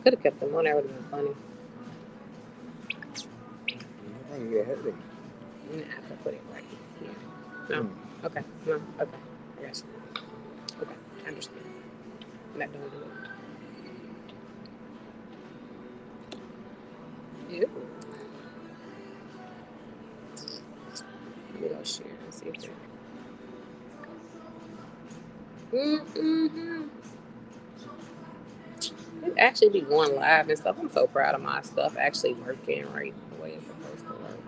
Could have kept them on. That would have been funny. Nobody would have hurt him. Nah, I could put it right here. No. Hmm. Okay. No. Okay. I got you. Okay. I understand. That don't do it. Ew. Let me go share and see if it. Mm-hmm. It actually be going live and stuff. I'm so proud of my stuff actually working right the way it's supposed to work.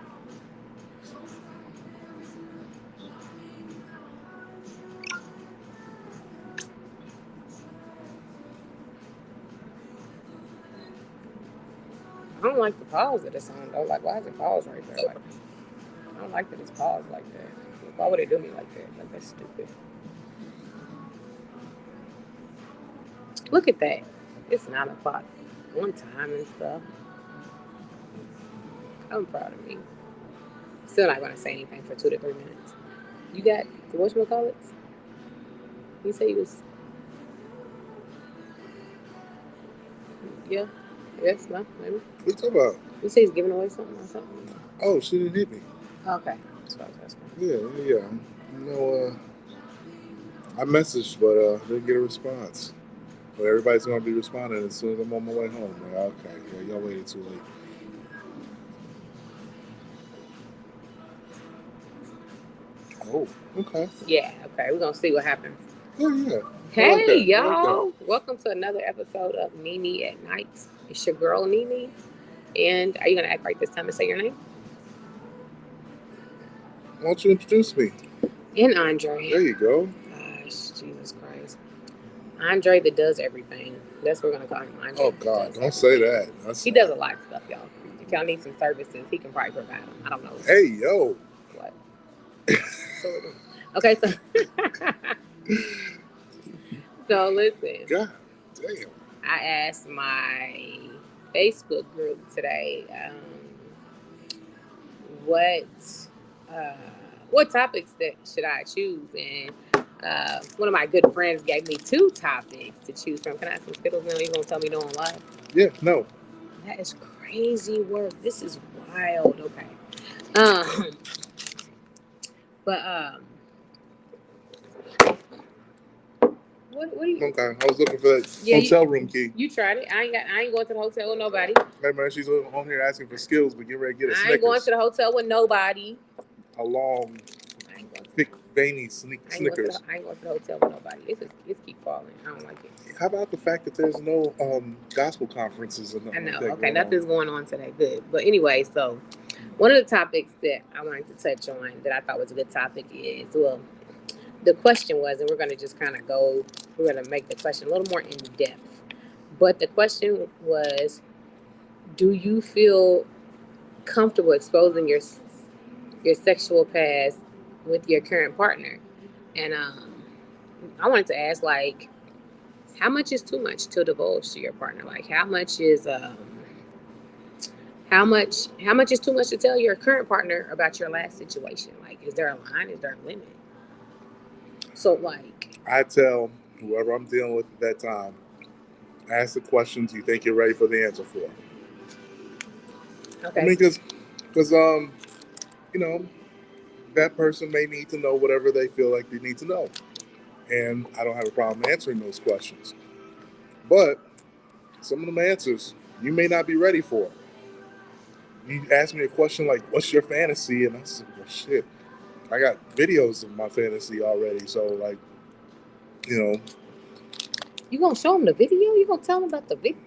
I don't like the pause that it's on though. Like, why is it paused right there? Like, I don't like that it's paused like that. Like, why would they do me like that? Like, that's stupid. Look at that. It's 9 o'clock. On time and stuff. I'm proud of me. Still not gonna say anything for 2 to 3 minutes. You got the whatchamacallits? You say you was yeah, yes, no, maybe. What you talking about? You say he's giving away something or something? Oh, she didn't hit me. Okay. That's what I was asking. Yeah, yeah, yeah. You know, I messaged, but didn't get a response. But everybody's gonna be responding as soon as I'm on my way home. Like, okay, yeah, y'all waited too late. Oh, okay. Yeah, okay. We're gonna see what happens. Yeah, yeah. I like Hey that. I like that. y'all. Welcome to another episode of Nene at Night. It's your girl Nene. And are you gonna act right this time and say your name? Why don't you introduce me? And Andre. There you go. Gosh, Jesus Christ. Andre that does everything. That's what we're gonna call him. Andre Oh that God, does don't say everything. that. That's He does a lot of stuff, y'all. If y'all need some services, he can probably provide them. I don't know Hey yo. what. So, okay, so so listen. God damn. I asked my Facebook group today, what uh, what topics that should I choose, and one of my good friends gave me 2 topics to choose from. Can I have some Skittles now? You gonna tell me no on live? Yeah, no. That is crazy work. This is wild. Okay. Um, but what do you? Okay, I was looking for that Yeah, hotel room key. You tried it. I ain't going to the hotel with nobody. Hey man, she's on here asking for skills, but get ready to get a I ain't going Snickers. to the hotel with nobody. A long, I ain't going. thick, veiny Snickers. I ain't going to the hotel with nobody. This keep falling. I don't like it. How about the fact that there's no gospel conferences or I nothing know. like that Okay, going nothing's on? going on today. Good. But anyway, so one of the topics that I wanted to touch on that I thought was a good topic is, well, the question was, and we're going to just kind of go, we're going to make the question a little more in depth. But the question was, do you feel comfortable exposing your sexual past with your current partner? And I wanted to ask, like, how much is too much to divulge to your partner? Like, how much is too much to tell your current partner about your last situation? Like, is there a line? Is there a limit? So, like, I tell whoever I'm dealing with at that time, ask the questions you think you're ready for the answer for. okay, I mean, because you know, that person may need to know whatever they feel like they need to know, and I don't have a problem answering those questions. But some of them answers you may not be ready for. You ask me a question like, "What's your fantasy?" and I said, "Well, shit, I got videos of my fantasy already." So, like, you know, you gonna show them the video? You gonna tell them about the video?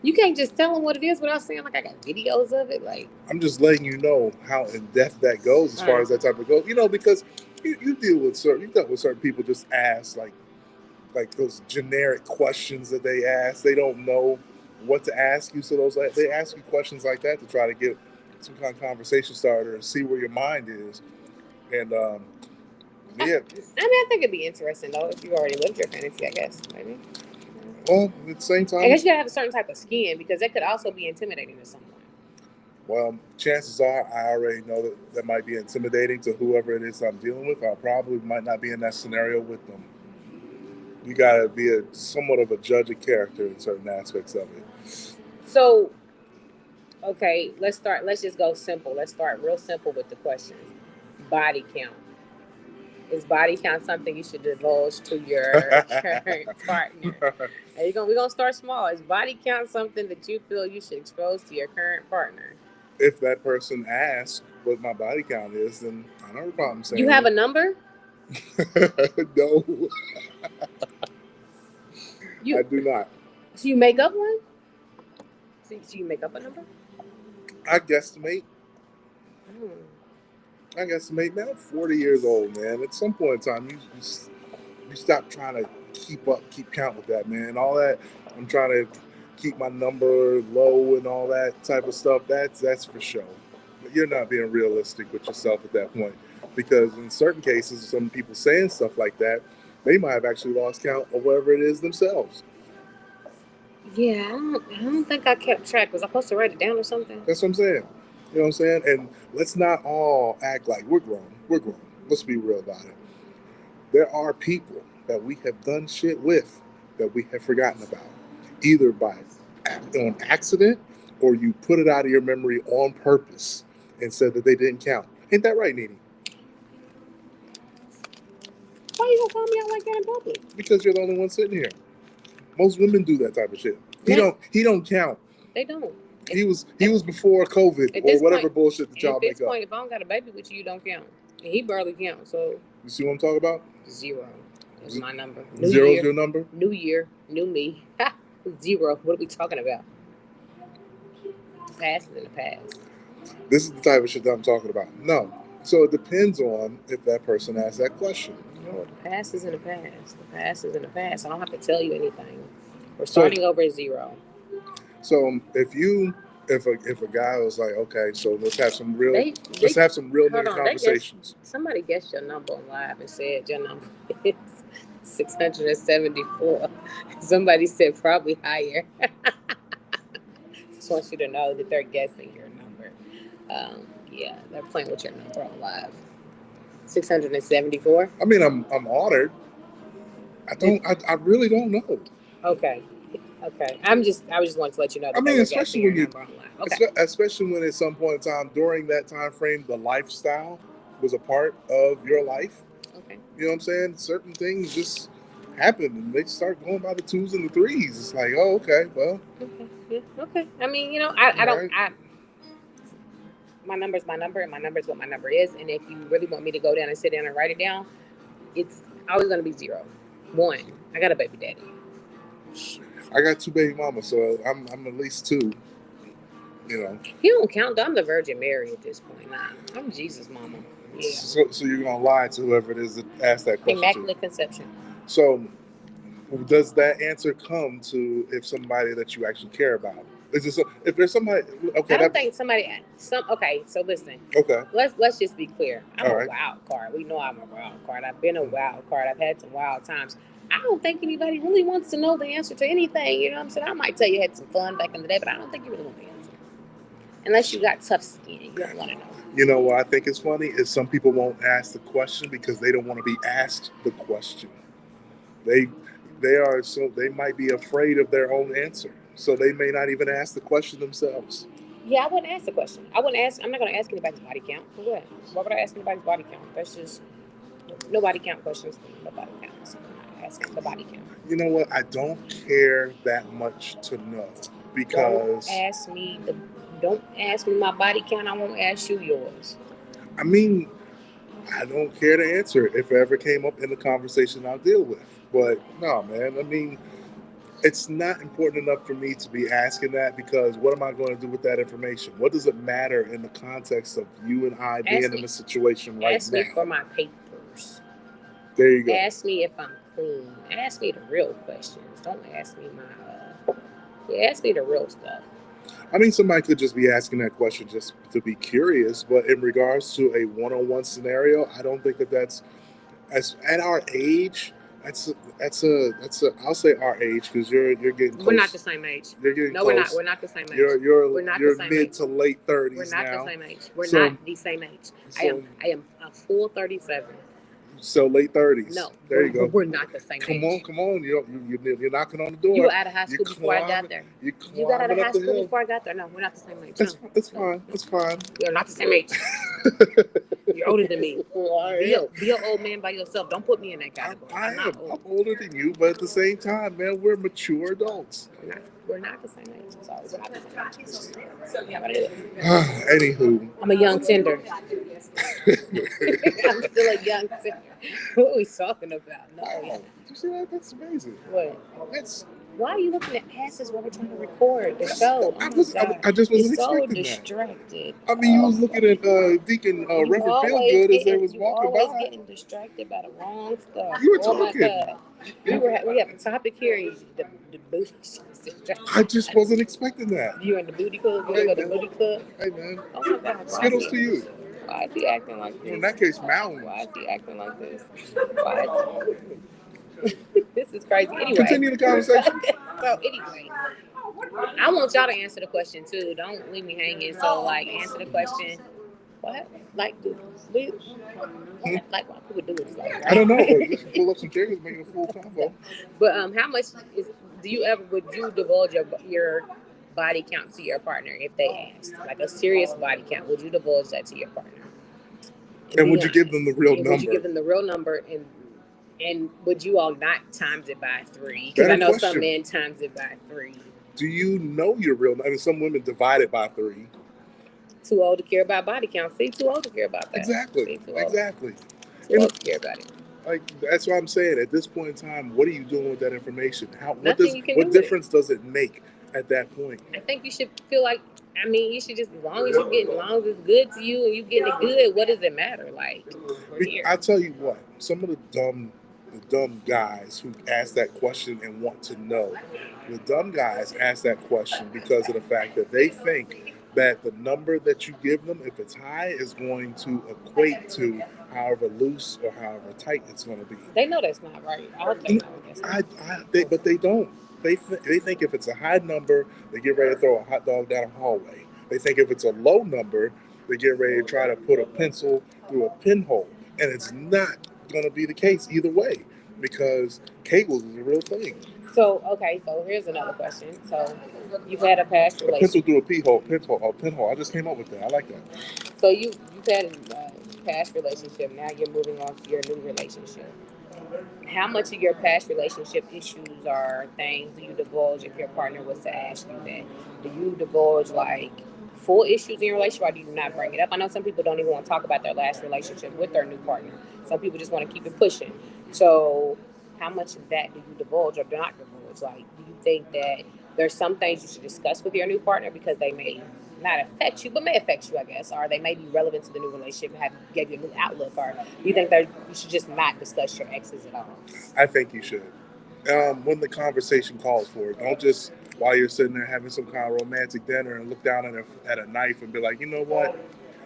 You can't just tell them what it is without saying like I got videos of it. Like, I'm just letting you know how in depth that goes as far as that type of goes. You know, because you deal with you dealt with certain people just ask like those generic questions that they ask. They don't know what to ask you, so they ask you questions like that to try to get some kind of conversation starter and see where your mind is. And yeah, I mean, I think it'd be interesting though if you already lived your fantasy. I guess maybe. well, at the same I time, guess you gotta have a certain type of skin because that could also be intimidating to someone. well, chances are I already know that might be intimidating to whoever it is I'm dealing with. I probably might not be in that scenario with them. You gotta be somewhat of a judge of character in certain aspects of it. So, okay, let's just go simple. Let's start real simple with the questions. Body count. Is body count something you should divulge to your current partner? We're gonna start small. Is body count something that you feel you should expose to your current partner? If that person asks what my body count is, then I don't have a problem saying you have a number? No. I do not. So you make up one? So you make up a number? I guesstimate. I guesstimate, man. I'm 40 years old, man. At some point in time, you stop trying to keep count with that, man. All that, I'm trying to keep my number low and all that type of stuff. That's for show. But you're not being realistic with yourself at that point, because in certain cases, some people saying stuff like that, they might have actually lost count of whatever it is themselves. Yeah, I don't think I kept track. Was I supposed to write it down or something? That's what I'm saying. You know what I'm saying? And let's not all act like we're grown. We're grown. Let's be real about it. There are people that we have done shit with that we have forgotten about, either on accident or you put it out of your memory on purpose and said that they didn't count. Ain't that right, Nene? Why you gonna call me out like that in public? Because you're the only one sitting here. Most women do that type of shit. He don't count. They don't. He was before COVID or whatever bullshit that y'all make up. At this point, if I don't got a baby with you, you don't count. And he barely counts, so. You see what I'm talking about? 0. That's my number. Zero's your number? New year, new me. 0. What are we talking about? The past is in the past. This is the type of shit that I'm talking about. No. So it depends on if that person asks that question. No, the past is in the past. The past is in the past. I don't have to tell you anything. We're starting over at 0. So if a guy was like, okay, so let's have some real nigga conversations. Somebody guessed your number on live and said your number is 674. Somebody said probably higher. Just want you to know that they're guessing your number. Yeah, they're playing with your number on live. 674. I mean, I'm honored. I really don't know. Okay. I just wanted to let you know. That especially when especially when at some point in time during that time frame, the lifestyle was a part of your life. Okay. You know what I'm saying? Certain things just happen and they start going by the 2s and the 3s. It's like, oh, okay, well. Okay. Yeah. Okay. I mean, my number's my number, and my number is what my number is. And if you really want me to go down and sit down and write it down, it's always going to be 0. 1. I got a baby daddy. I got 2 baby mamas, so I'm at least 2. You know. He don't count. I'm the Virgin Mary at this point. Nah, I'm Jesus' mama. Yeah. So you're gonna lie to whoever it is that asked that question. Immaculate conception. So, does that answer come to if somebody that you actually care about? Is it if there's somebody? Okay. I don't think somebody. Okay. So listen. Okay. Let's just be clear. I'm All a wild card. We know I'm a wild card. I've been a wild card. I've had some wild times. I don't think anybody really wants to know the answer to anything. You know what I'm saying? I might tell you had some fun back in the day, but I don't think you really want the answer. Unless you got tough skin. You don't want to know. You know what I think is funny is some people won't ask the question because they don't want to be asked the question. They might be afraid of their own answer. So they may not even ask the question themselves. Yeah, I wouldn't ask the question. I'm not going to ask anybody's body count. For what? Why would I ask anybody's body count? That's just no body count questions. Nobody counts. I'm not asking the body count. You know what? I don't care that much to know because don't ask me my body count. I won't ask you yours. I mean, I don't care to answer it. If it ever came up in the conversation, I'll deal with. But no, man. I mean, it's not important enough for me to be asking that because what am I going to do with that information? What does it matter in the context of you and I being in a situation right now? Ask me for my papers. There you go. Ask me if I'm clean. Ask me the real questions. Don't ask me ask me the real stuff. I mean, somebody could just be asking that question just to be curious, but in regards to a one-on-one scenario, I don't think that's at our age. That's I'll say our age because you're getting close. We're not the same age. You're getting close. We're not the same age. You're mid to late 30s. We're not the same age. We're not the same age. I am a full 37. So late 30s. No, There you go. We're not the same age. Come on. You're knocking on the door. You were out of high school before I got there. You got out of high school before I got there. No, we're not the same age. It's fine. It's fine. We're not the same age. You're older than me. Be an old man by yourself. Don't put me in that category. I'm older than you, but at the same time, man, we're mature adults. We're not the same age. Sorry, we're not the same age. So, yeah, Anywho. I'm a young tender. I'm still a young tender. What are we talking about? No. You see that? That's amazing. What? Why are you looking at passes while we're trying to record the show? I just wasn't expecting that. So distracted. I mean, you was looking at Deacon Reverend Feelgood as they was walking by. You always getting distracted by the wrong stuff. You were talking. Oh my God. We have a topic here. The booty. I just wasn't expecting that. You in the booty club? You go to the booty club? Hey, man. Oh my God. Skittles to you. Why is he acting like this? In that case, Mountain. Why is he acting like this? This is crazy. Anyway. Continue the conversation. So anyway, I want y'all to answer the question too. Don't leave me hanging. So answer the question. What? Like why people do it? I don't know. You can pull up some chairs, make a full combo. But how much would you divulge your body count to your partner if they asked? Like a serious body count, would you divulge that to your partner? And would you give them the real number? Would you give them the real number and would you all not times it by 3? Because I know some men times it by 3. Do you know your real number? I mean, some women divide it by 3. Too old to care about body count. See, too old to care about that. Exactly. Too old to care about it. Like, that's what I'm saying. At this point in time, what are you doing with that information? What difference does it make at that point? I think you should feel like, you should just, as long as it's good to you and you getting it good, what does it matter? I'll tell you what, some of the dumb guys who ask that question and want to know, the dumb guys ask that question because of the fact that they think that the number that you give them, if it's high, is going to equate to however loose or however tight it's going to be. They know that's not right. I hope they know that's not. But they don't. They think if it's a high number, they get ready to throw a hot dog down a hallway. They think if it's a low number, they get ready to try to put a pencil through a pinhole. And it's not going to be the case either way, because Kegels is a real thing. So here's another question. So you've had a past relationship. Pencil through a pinhole. I just came up with that. I like that. So you've had a past relationship. Now you're moving on to your new relationship. How much of your past relationship issues or things do you divulge if your partner was to ask you that? Do you divulge full issues in your relationship, or do you not bring it up? I know some people don't even want to talk about their last relationship with their new partner. Some people just want to keep it pushing. So how much of that do you divulge or do not divulge? Do you think that there's some things you should discuss with your new partner because they may not affect you, but may affect you, I guess, or they may be relevant to the new relationship and give you a new outlook, or do you think that you should just not discuss your exes at all? I think you should. When the conversation calls for it, don't just while you're sitting there having some kind of romantic dinner and look down at a knife and be like, you know what,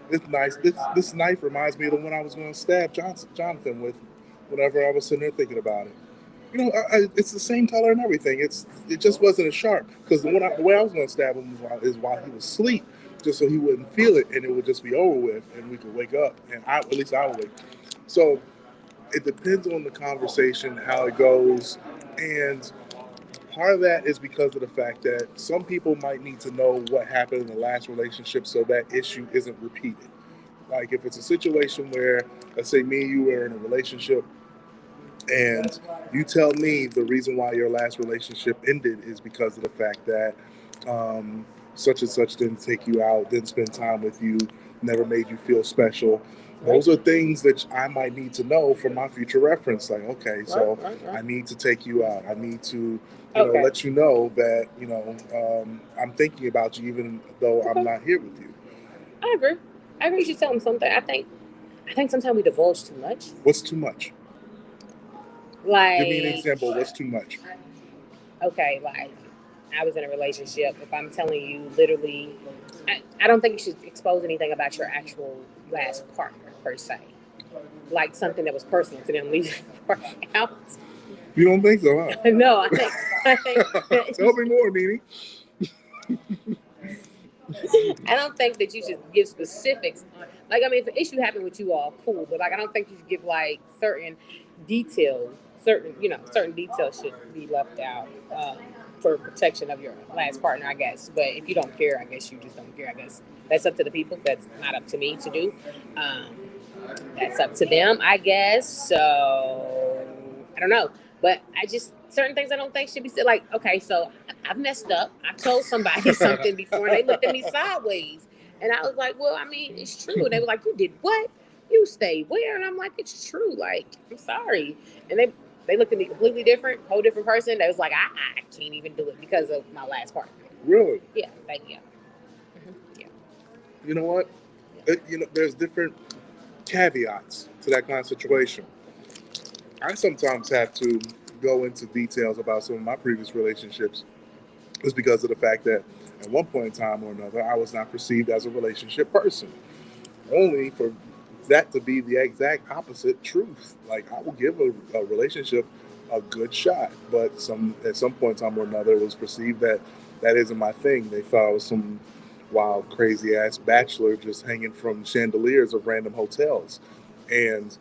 this knife reminds me of the one I was going to stab Jonathan with whenever I was sitting there thinking about it. It's the same color and everything. It just wasn't as sharp because the way I was going to stab him is while he was asleep, just so he wouldn't feel it and it would just be over with and we could wake up and at least I would wake. So it depends on the conversation, how it goes, and part of that is because of the fact that some people might need to know what happened in the last relationship so that issue isn't repeated. Like if it's a situation where, let's say me and you were in a relationship and you tell me the reason why your last relationship ended is because of the fact that such and such didn't take you out, didn't spend time with you, never made you feel special. Those are things that I might need to know for my future reference. Like, okay, so I need to take you out. I need to let you know that, I'm thinking about you even though I'm not here with you. I agree. You should tell them something. I think sometimes we divulge too much. What's too much? Give me an example. What's too much? Okay, I was in a relationship. If I'm telling you literally, I don't think you should expose anything about your actual last partner per se. Like something that was personal to them, leave out. You don't think so, huh? No, I think Tell me more, Nene. I don't think that you should give specifics, Like, I mean, if an issue happened with you all, cool. But like, I don't think you should give like certain details. Certain details should be left out for protection of your last partner, I guess. But if you don't care, I guess you just don't care. I guess that's up to the people. That's not up to me to do. Um, that's up to them, I guess. So I don't know. But I just certain things I don't think should be said. Like, okay, so I've messed up. I've told somebody something before, and they looked at me sideways, and I was like, "Well, I mean, it's true." And they were like, "You did what? You stayed where?" And I'm like, "It's true. Like, I'm sorry." And they looked at me completely different, whole different person. They was like, I can't even do it because of my last partner. Really? Yeah, like yeah. Yeah. You know what? There's different caveats to that kind of situation. I sometimes have to go into details about some of my previous relationships is because of the fact that at one point in time or another, I was not perceived as a relationship person. Only for that to be the exact opposite truth. Like, I will give a relationship a good shot, but at some point in time or another, it was perceived that that isn't my thing. They thought I was some wild, crazy ass bachelor just hanging from chandeliers of random hotels. And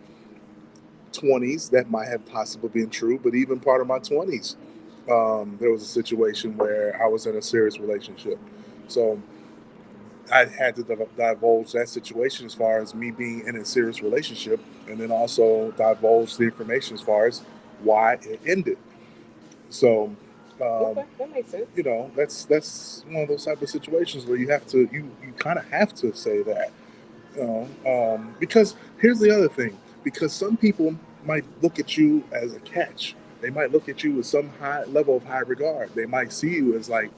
20s, that might have possibly been true, but even part of my 20s, there was a situation where I was in a serious relationship. So I had to divulge that situation as far as me being in a serious relationship, and then also divulge the information as far as why it ended. So, Okay, that makes sense. that's one of those type of situations where you kind of have to say that, because here's the other thing. Because some people might look at you as a catch. They might look at you with some high level of high regard. They might see you as like,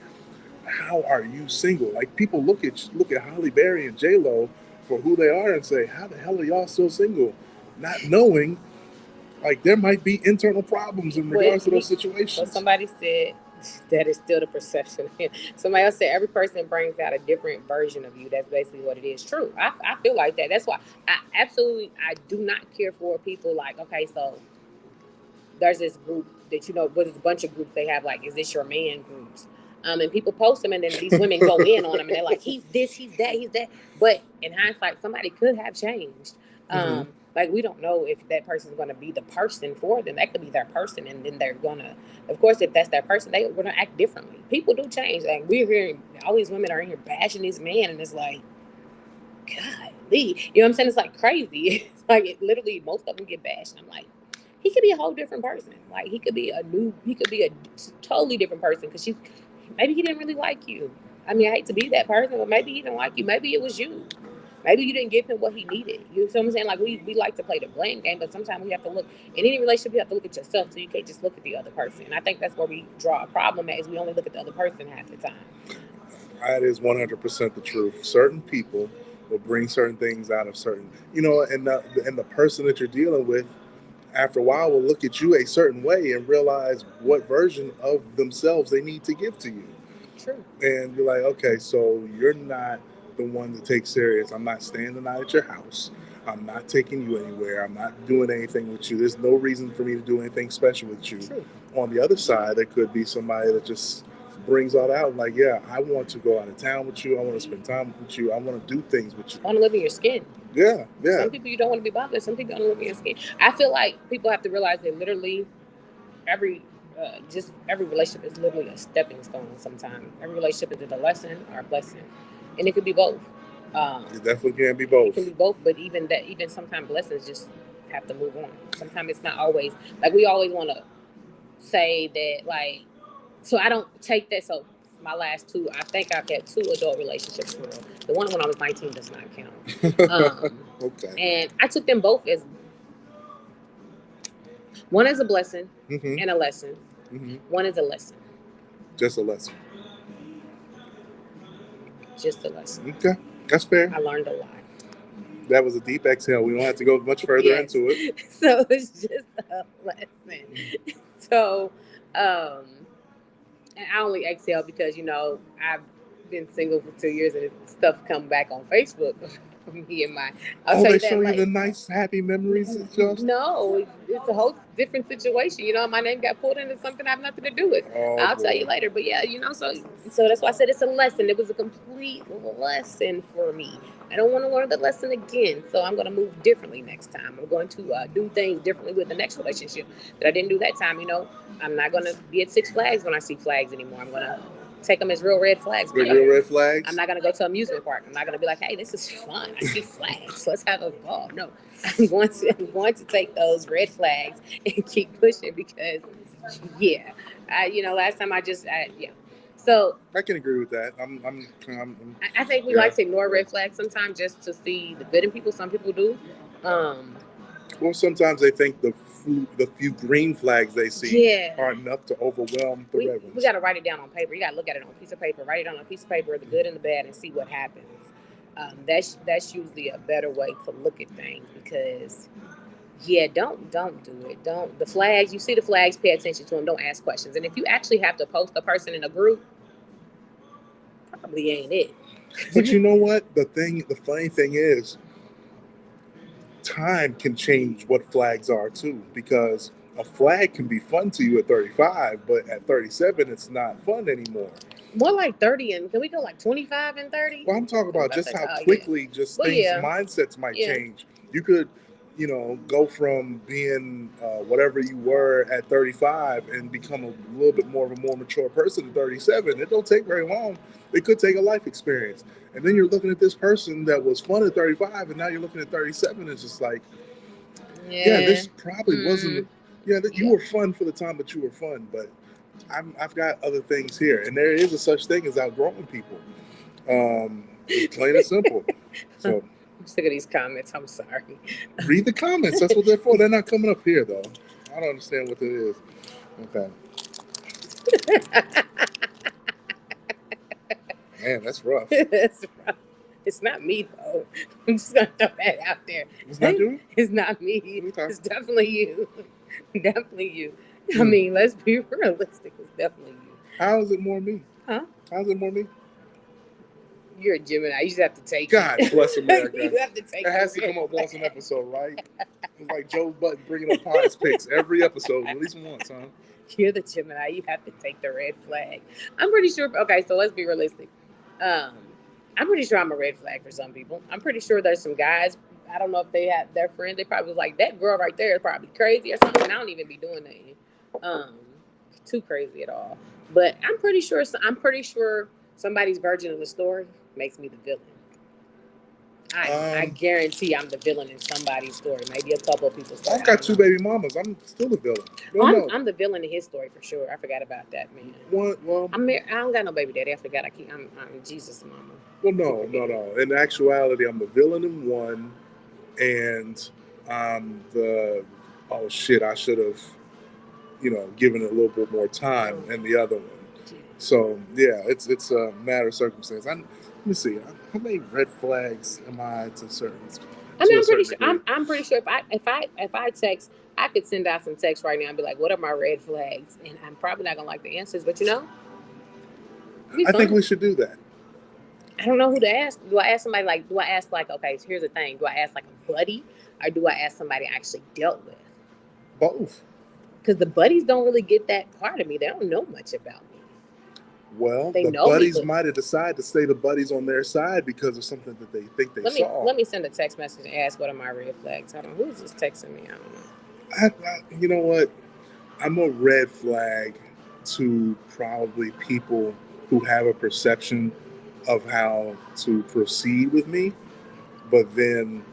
how are you single? Like, people look at Holly Berry and J Lo for who they are and say, how the hell are y'all still single? Not knowing, like, there might be internal problems in regards to those So situations. somebody said that is still the perception. Somebody else said every person brings out a different version of you. That's basically what it is. True. I feel like that. That's why I do not care for people like, okay, so there's this group that but it's a bunch of groups they have, like, is this your man groups? And people post them, and then these women go in on them, and they're like, he's this, he's that, he's that. But in hindsight, somebody could have changed. Like, we don't know if that person's going to be the person for them. That could be their person, and then they're gonna, of course, if that's their person, they're gonna act differently. People do change. Like, we're hearing all these women are in here bashing this man, and it's like, God, you know what I'm saying? It's like crazy. It's like literally most of them get bashed, and I'm like, he could be a whole different person. Like, he could be a totally different person because maybe he didn't really like you. I mean, I hate to be that person, but maybe he didn't like you. Maybe it was you. Maybe you didn't give him what he needed. You know what I'm saying? Like, we like to play the blame game, but sometimes we have to look in any relationship. You have to look at yourself, so you can't just look at the other person. And I think that's where we draw a problem at, is we only look at the other person half the time. That is 100% the truth. Certain people will bring certain things out of certain, and the person that you're dealing with, after a while, will look at you a certain way and realize what version of themselves they need to give to you. True. And you're like, okay, so you're not the one to take serious. I'm not staying the night at your house. I'm not taking you anywhere. I'm not doing anything with you. There's no reason for me to do anything special with you. True. On the other side, there could be somebody that just brings all out, like, yeah, I want to go out of town with you. I want to spend time with you. I want to do things with you. I want to live in your skin. Yeah. Some people you don't want to be bothered. Some people don't want to live in your skin. I feel like people have to realize that literally every relationship is literally a stepping stone. Sometimes every relationship is a lesson or a blessing, and it could be both. It definitely can be both. It can be both, but even sometimes blessings just have to move on. Sometimes it's not always like we always want to say that, like, so I don't take that. So my last two, I think I've had 2 adult relationships. The one when I was 19 does not count. Okay. And I took them both as one is a blessing and a lesson. One is a lesson. Just a lesson. Just a lesson. Okay. That's fair. I learned a lot. That was a deep exhale. We don't have to go much further into it. So it's just a lesson. So, and I only exhale because, I've been single for 2 years and stuff come back on Facebook Me and my. Oh, Tell they you that show you later. the nice, happy memories and stuff. No, it's a whole different situation. My name got pulled into something I have nothing to do with. Oh, I'll boy. tell you later. But yeah, so that's why I said it's a lesson. It was a complete lesson for me. I don't want to learn the lesson again, so I'm going to move differently next time. I'm going to do things differently with the next relationship that I didn't do that time. I'm not going to be at Six Flags when I see flags anymore. I'm going to take them as real red flags. Big real red flags. I'm not going to go to an amusement park. I'm not going to be like, hey, this is fun. I see flags. Let's have a ball. No, I'm going to take those red flags and keep pushing because, yeah, last time yeah. So I can agree with that. I think we like to ignore red flags sometimes just to see the good in people. Some people do. Well, sometimes they think the few green flags they see are enough to overwhelm the red ones. We got to write it down on paper. You got to look at it on a piece of paper. Write it on a piece of paper, the good and the bad, and see what happens. That's usually a better way to look at things because, yeah, don't do it. Don't the flags. You see the flags, pay attention to them. Don't ask questions. And if you actually have to post a person in a group, probably ain't it. But you know what? The funny thing is, time can change what flags are too, because a flag can be fun to you at 35, but at 37 it's not fun anymore. More like 30, and can we go like 25 and 30? Well, I'm talking about just how quickly mindsets might change. You could, go from being whatever you were at 35 and become a little bit more of a more mature person at 37. It don't take very long. It could take a life experience. And then you're looking at this person that was fun at 35, and now you're looking at 37. It's just like, this probably wasn't. You were fun for the time that you were fun, but I've got other things here, and there is a such thing as outgrowing people. It's plain and simple. So I'm sick of these comments. I'm sorry. Read the comments. That's what they're for. They're not coming up here though. I don't understand what it is. Okay. Man, that's rough. That's rough. It's not me though. I'm just gonna throw that out there. It's not you? It's not me. Okay. It's definitely you. Definitely you. I mean, let's be realistic. It's definitely you. How is it more me? Huh? How's it more me? You're a Gemini. You just have to take God it. Bless America. You have to take it. It has to come up once an episode, right? It's like Joe Budden bringing up Pies picks every episode, at least once, huh? You're the Gemini. You have to take the red flag. I'm pretty sure. Okay, so let's be realistic. I'm pretty sure I'm a red flag for some people. I'm pretty sure there's some guys. I don't know if they have their friends. They probably was like, that girl right there is probably crazy or something. I don't even be doing that. Too crazy at all. But I'm pretty sure somebody's version of the story makes me the villain. I guarantee I'm the villain in somebody's story. Maybe a couple of people's story. I've got two baby mamas. I'm still the villain. I'm the villain in his story for sure. I forgot about that, man. What? Well, I don't got no baby daddy. I forgot. I'm Jesus' mama. Well, no. In actuality, I'm the villain in one, and I'm the I should have, given it a little bit more time in the other one. So yeah, it's a matter of circumstance. Let me see. How many red flags am I to certain? I mean, I'm pretty sure if I text, I could send out some text right now and be like, "What are my red flags?" And I'm probably not gonna like the answers, but I think we should do that. I don't know who to ask. Do I ask somebody okay, so here's the thing. Do I ask like a buddy or do I ask somebody I actually dealt with? Both. Because the buddies don't really get that part of me. They don't know much about me. Well, the buddies might have decided to stay the buddies on their side because of something that they think they saw. Let me send a text message and ask what are my red flags. Hold on, who is just texting me? I don't know. You know what? I'm a red flag to probably people who have a perception of how to proceed with me, but then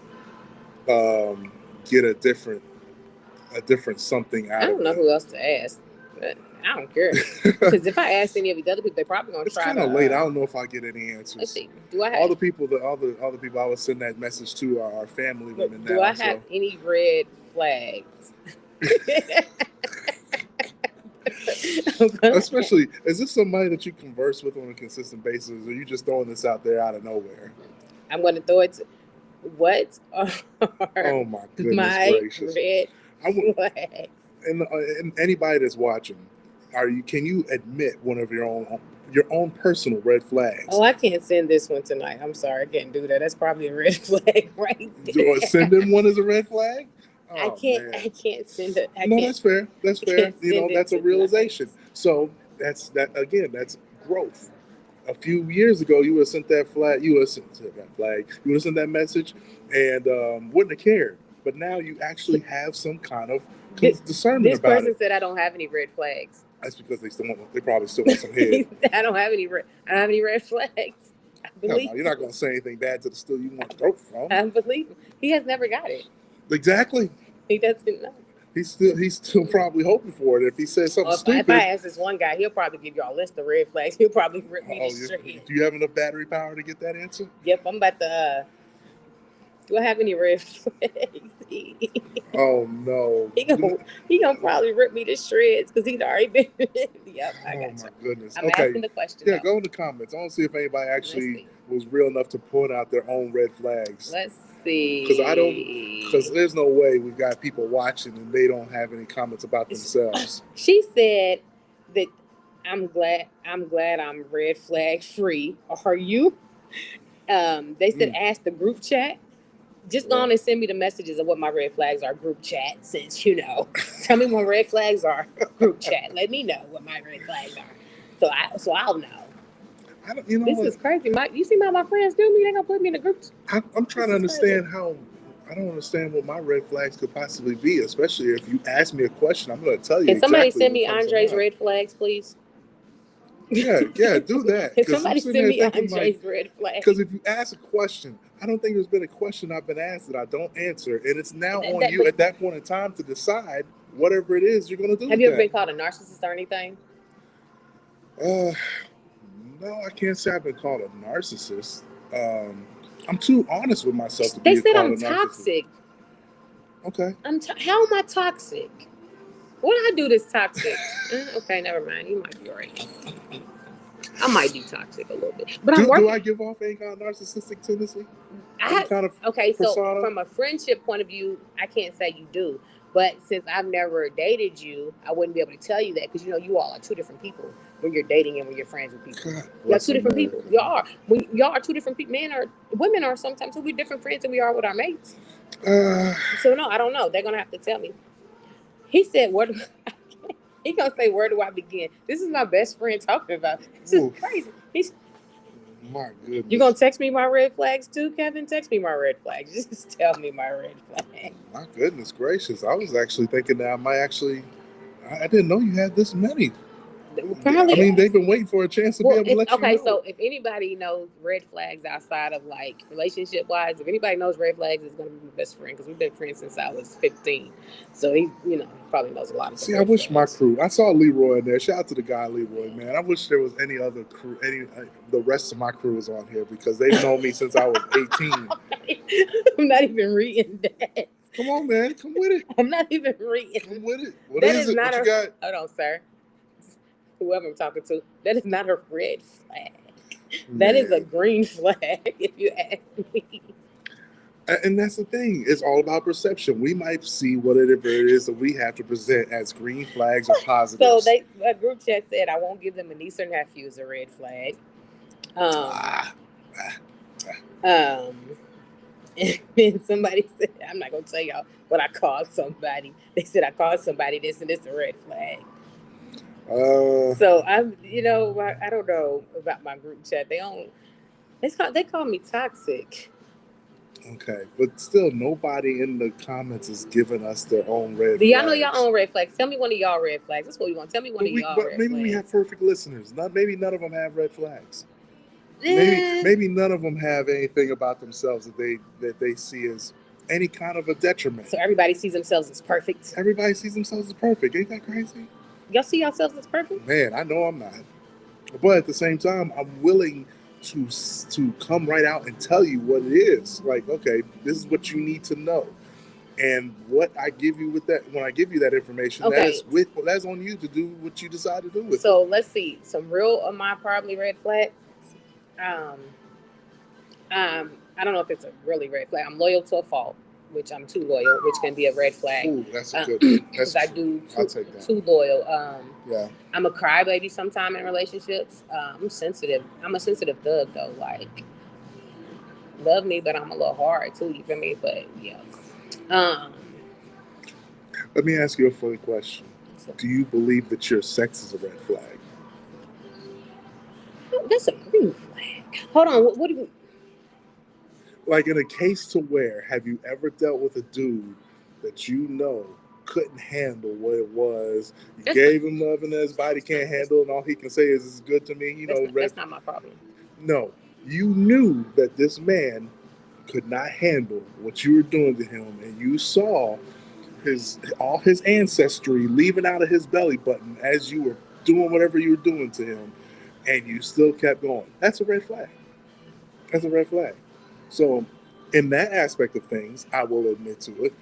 get a different something out of it. I don't know who else to ask, but I don't care. Because if I ask any of the other people, they're probably going to try to... It's kind of late. I don't know if I get any answers. Let's see. Do I have... All the people I would send that message to are our family women now. Do I have any red flags? Especially, is this somebody that you converse with on a consistent basis, or are you just throwing this out there out of nowhere? I'm going to throw it to... What are oh my goodness my gracious. red flags? And anybody that's watching, can you admit one of your own your own personal red flags. Oh, I can't send this one tonight. I'm sorry, I can't do that. That's probably a red flag right Do there. I send them one as a red flag? I Oh, can't. man. I can't send it. No, that's fair. That's fair. can't send it That's a tonight. realization. So that's That's growth. A few years ago, you would have sent that flag. You would have sent that flag. You would have sent that message, and wouldn't have cared. But now you actually have some kind of discernment This about person it. said I don't have any red flags. That's because they probably still want some head. I don't have any red flags. I believe. You're not going to say anything bad to the still you want to throat from. I believe him. He has never got it. Exactly. He doesn't know. He's still probably hoping for it. If he says something stupid, if I ask this one guy, he'll probably give y'all a list of red flags. He'll probably rip me to straight. Do you have enough battery power to get that answer? Yep, I'm about to. Do I have any red flags? Oh no. He gonna probably rip me to shreds because he's already been. Yep, I got you. My goodness. I'm asking the question. Yeah, though. go in the comments. I want to see if anybody actually was real enough to point out their own red flags. Let's see. Because there's no way we've got people watching and they don't have any comments about themselves. She said that I'm glad I'm red flag free. Are you? They said ask the group chat. Just go on and send me the messages of what my red flags are, group chat, since tell me what red flags are, group chat. Let me know what my red flags are. So I'll know. This is crazy. You see how my friends do me? They gonna put me in a group. I'm trying to understand I don't understand what my red flags could possibly be, especially if you ask me a question, I'm going to tell you. Can somebody send me Andre's red flags, please? Yeah, do that. Can somebody send me Andre's red flags? Because if you ask a question, I don't think there's been a question I've been asked that I don't answer, and it's now on you at that point in time to decide whatever it is you're going to do. Have you ever been called a narcissist or anything? No, I can't say I've been called a narcissist. I'm too honest with myself to They be said called I'm a narcissist. toxic. Okay. How am I toxic? What did I do that's toxic? Okay, never mind. You might be right. I might be toxic a little bit, but do I give off any kind of narcissistic tendency? So from a friendship point of view, I can't say you do. But since I've never dated you, I wouldn't be able to tell you that because you all are two different people when you're dating and when you're friends with people. You're two different people. Y'all are two different people. Women are sometimes we're different friends than we are with our mates. So no, I don't know. They're gonna have to tell me. He said, he gonna say, where do I begin? This is my best friend talking about. This is crazy. My goodness. You gonna text me my red flags too, Kevin? Text me my red flags. Just tell me my red flags. My goodness gracious. I was actually thinking that I didn't know you had this many. Probably, they've been waiting for a chance to be able to let you know. Okay, so if anybody knows red flags outside of like relationship wise, if anybody knows red flags, it's gonna be my best friend because we've been friends since I was 15. So he, probably knows a lot of. See, I wish my crew. I saw Leroy in there. Shout out to the guy Leroy, man. I wish there was any other crew. The rest of my crew was on here because they've known me since I was 18. I'm not even reading that. Come on, man. Come with it. I'm not even reading. Come with it. What is it? What you got? Hold on, sir. Whoever I'm talking to, that is not a red flag. That is a green flag, if you ask me. And that's the thing. It's all about perception. We might see whatever it is that we have to present as green flags or positives. So a group chat said, I won't give them a niece or nephew as a red flag. And somebody said, I'm not going to tell y'all what I called somebody. They said I called somebody this and it's a red flag. So I don't know about my group chat. They call me toxic. Okay, but still, nobody in the comments is giving us their own red flags. Do y'all know your own red flags? Tell me one of y'all red flags. That's what we want. Tell me one of y'all red flags. Maybe we have perfect listeners. Maybe none of them have red flags. Maybe none of them have anything about themselves that they see as any kind of a detriment. So everybody sees themselves as perfect. Everybody sees themselves as perfect. Ain't that crazy? Y'all see yourselves as perfect? Man, I know I'm not. But at the same time, I'm willing to come right out and tell you what it is. Like, okay, this is what you need to know. And what I give you with that, when I give you that information, that's on you to do what you decide to do with it. So let's see. Some real of my probably red flags. I don't know if it's a really red flag. I'm loyal to a fault. which I'm too loyal, which can be a red flag. Ooh, that's a good one. Because I do I'll take that. too loyal. Yeah. I'm a crybaby sometime in relationships. I'm sensitive. I'm a sensitive thug though. Like, love me, but I'm a little hard too. You feel me? But yeah. Let me ask you a funny question. Do you believe that your sex is a red flag? That's a green flag. Hold on. What do you? Like in a case to where, have you ever dealt with a dude that you know couldn't handle what it was? You gave him love and his body can't handle, and all he can say is "it's good to me." You know, that's not my problem. No, you knew that this man could not handle what you were doing to him, and you saw all his ancestry leaving out of his belly button as you were doing whatever you were doing to him, and you still kept going. That's a red flag. That's a red flag. So, in that aspect of things, I will admit to it.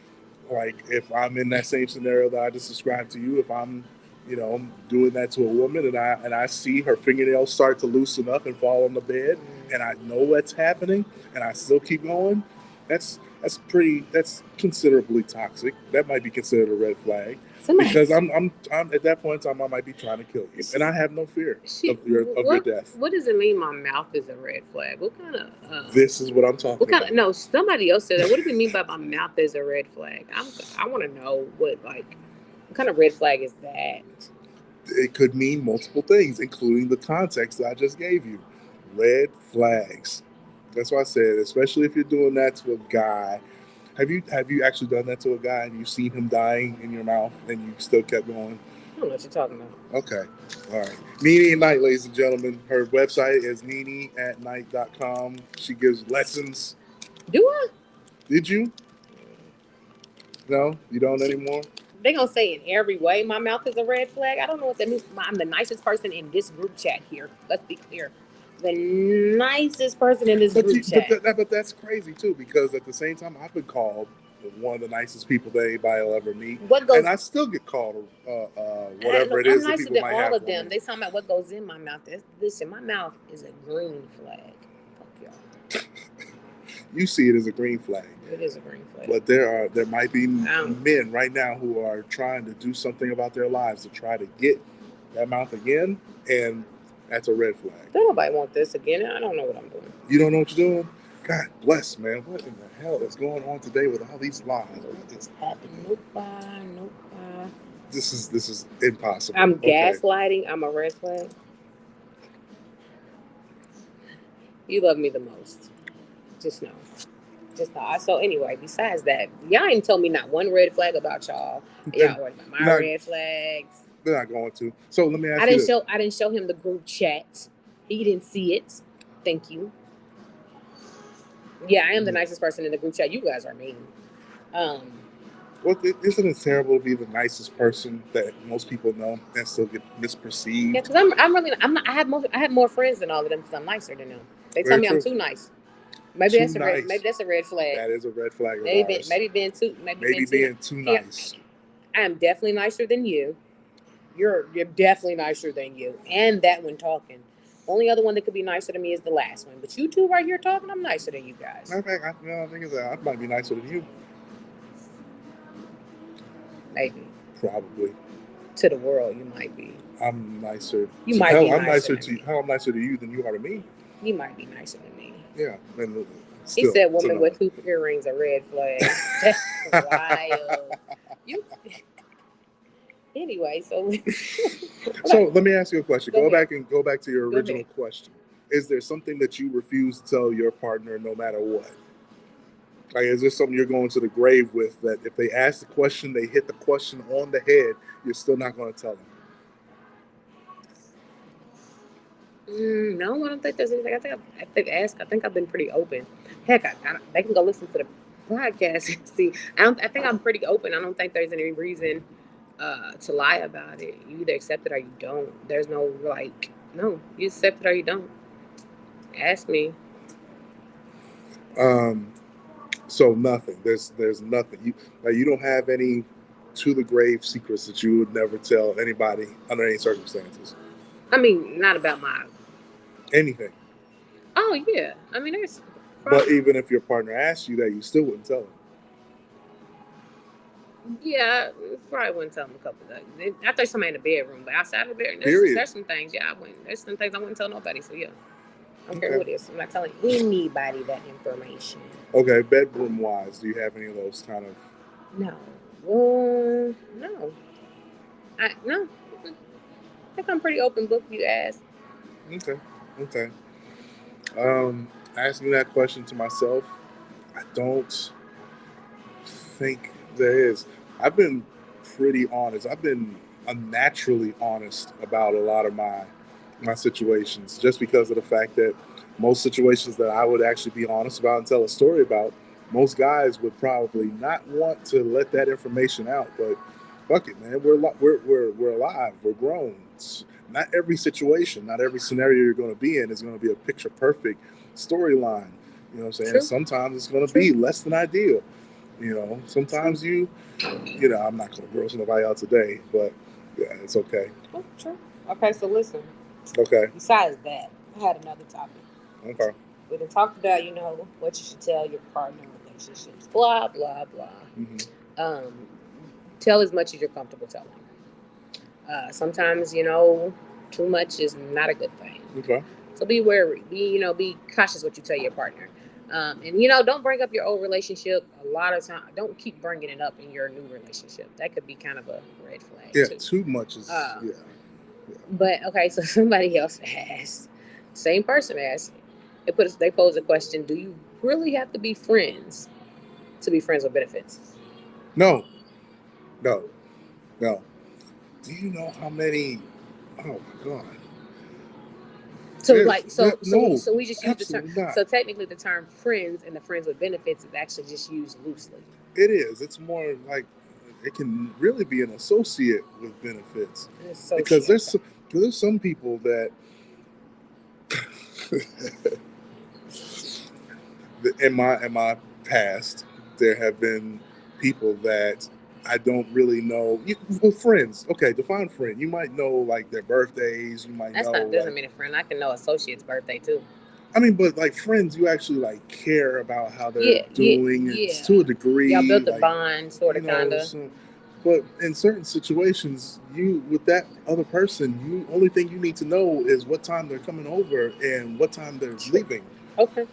Like, if I'm in that same scenario that I just described to you, if I'm, doing that to a woman and I see her fingernails start to loosen up and fall on the bed, and I know what's happening, and I still keep going, that's considerably toxic. That might be considered a red flag. Because I'm at that point in time, I might be trying to kill you, and I have no fear of your death. What does it mean? My mouth is a red flag. What kind of? This is what I'm talking about. No, somebody else said that. What do you mean by my mouth is a red flag? I want to know what kind of red flag is that? It could mean multiple things, including the context that I just gave you. Red flags. That's why I said, especially if you're doing that to a guy. Have you actually done that to a guy and you've seen him dying in your mouth and you still kept going? I don't know what you're talking about. Okay. All right. Nene at Night, ladies and gentlemen. Her website is neneatnight.com. She gives lessons. Do I? Did you? No? You don't anymore? They gonna say in every way my mouth is a red flag. I don't know what that means. I'm the nicest person in this group chat here. Let's be clear. The nicest person in this group chat. But that's crazy too, because at the same time, I've been called one of the nicest people that anybody will ever meet, and I still get called whatever it is. I'm nicer than all of them. They talking about what goes in my mouth. Listen, my mouth is a green flag. Fuck y'all. You see it as a green flag. It is a green flag. But there might be men right now who are trying to do something about their lives to try to get that mouth again, and that's a red flag. Don't nobody want this again. I don't know what I'm doing. You don't know what you're doing? God bless, man. What in the hell is going on today with all these lies? What is happening? Nope. This is impossible. I'm gaslighting. I'm a red flag. You love me the most. Just know. So anyway, besides that, y'all ain't told me not one red flag about y'all. Y'all worried about my red flags. They're not going to. So let me ask you. I didn't show him the group chat. He didn't see it. Thank you. Yeah, I am the nicest person in the group chat. You guys are mean. Well, isn't it terrible to be the nicest person that most people know and still get misperceived? Yeah, because I have more friends than all of them because I'm nicer than them. They tell me I'm too nice. Maybe that's a red flag. That is a red flag. Maybe being too nice. I am definitely nicer than you. You're definitely nicer than you. And that one talking. Only other one that could be nicer than me is the last one. But you two right here talking, I'm nicer than you guys. I think I might be nicer than you. Maybe. Probably. To the world, you might be. I'm nicer. I'm nicer to you than you are to me. You might be nicer than me. Yeah. He said woman with hoop earrings, a red flag. That's wild. Anyway, so let me ask you a question. Go back to your original question. Is there something that you refuse to tell your partner no matter what? Like, is there something you're going to the grave with that if they ask the question, they hit the question on the head, you're still not going to tell them? No, I don't think there's anything. I think I've been pretty open. Heck, they can go listen to the podcast and see. I think I'm pretty open. I don't think there's any reason to lie about it. You either accept it or you don't. There's no no, you accept it or you don't. Ask me. So nothing. There's nothing. You don't have any to the grave secrets that you would never tell anybody under any circumstances. I mean, not about anything. Oh yeah. I mean, there's. But even if your partner asked you that, you still wouldn't tell them. Yeah, probably wouldn't tell them a couple of things. I thought somebody in the bedroom, but outside of the bedroom, Period. there's some things. Yeah, I wouldn't. There's some things I wouldn't tell nobody. So yeah, I don't care Okay. who it is. I'm not telling anybody that information. Okay, bedroom wise, do you have any of those kind of? No. No. No. I think I'm pretty open book. If you ask. Okay. Okay. Asking that question to myself, I don't think there is. I've been pretty honest. I've been unnaturally honest about a lot of my situations, just because of the fact that most situations that I would actually be honest about and tell a story about, most guys would probably not want to let that information out. But fuck it, man, we're alive. We're grown. Not every situation, not every scenario you're going to be in is going to be a picture perfect storyline. You know what I'm saying? True. Sometimes it's going to True. be less than ideal. You know, sometimes I'm not going to gross nobody out today, but yeah, it's okay. Oh, true. Okay, so listen. Okay. Besides that, I had another topic. Okay. We done talked about, what you should tell your partner in relationships. Blah blah blah. Mm-hmm. Tell as much as you're comfortable telling. Sometimes, too much is not a good thing. Okay. So be wary. Be cautious what you tell your partner. And don't bring up your old relationship. A lot of time, don't keep bringing it up in your new relationship. That could be kind of a red flag. Yeah, too much is yeah. But okay, so somebody else asked, same person asked, they pose a question: do you really have to be friends to be friends with benefits? No. Do you know how many? Oh my god. So no, so we just use the term. not. So technically, the term friends and the friends with benefits is actually just used loosely. It is. It's more like it can really be an associate with benefits, because there's some people that in my past there have been people that I don't really know. Well, friends. Okay, define friend. You might know like their birthdays. You might know. That doesn't mean a friend. I can know associate's birthday too. I mean, but like friends, you actually like care about how they're doing. Yeah. To a degree. Y'all built a bond, sort of, kind of. So, but in certain situations, with that other person, only thing you need to know is what time they're coming over and what time they're leaving. Okay.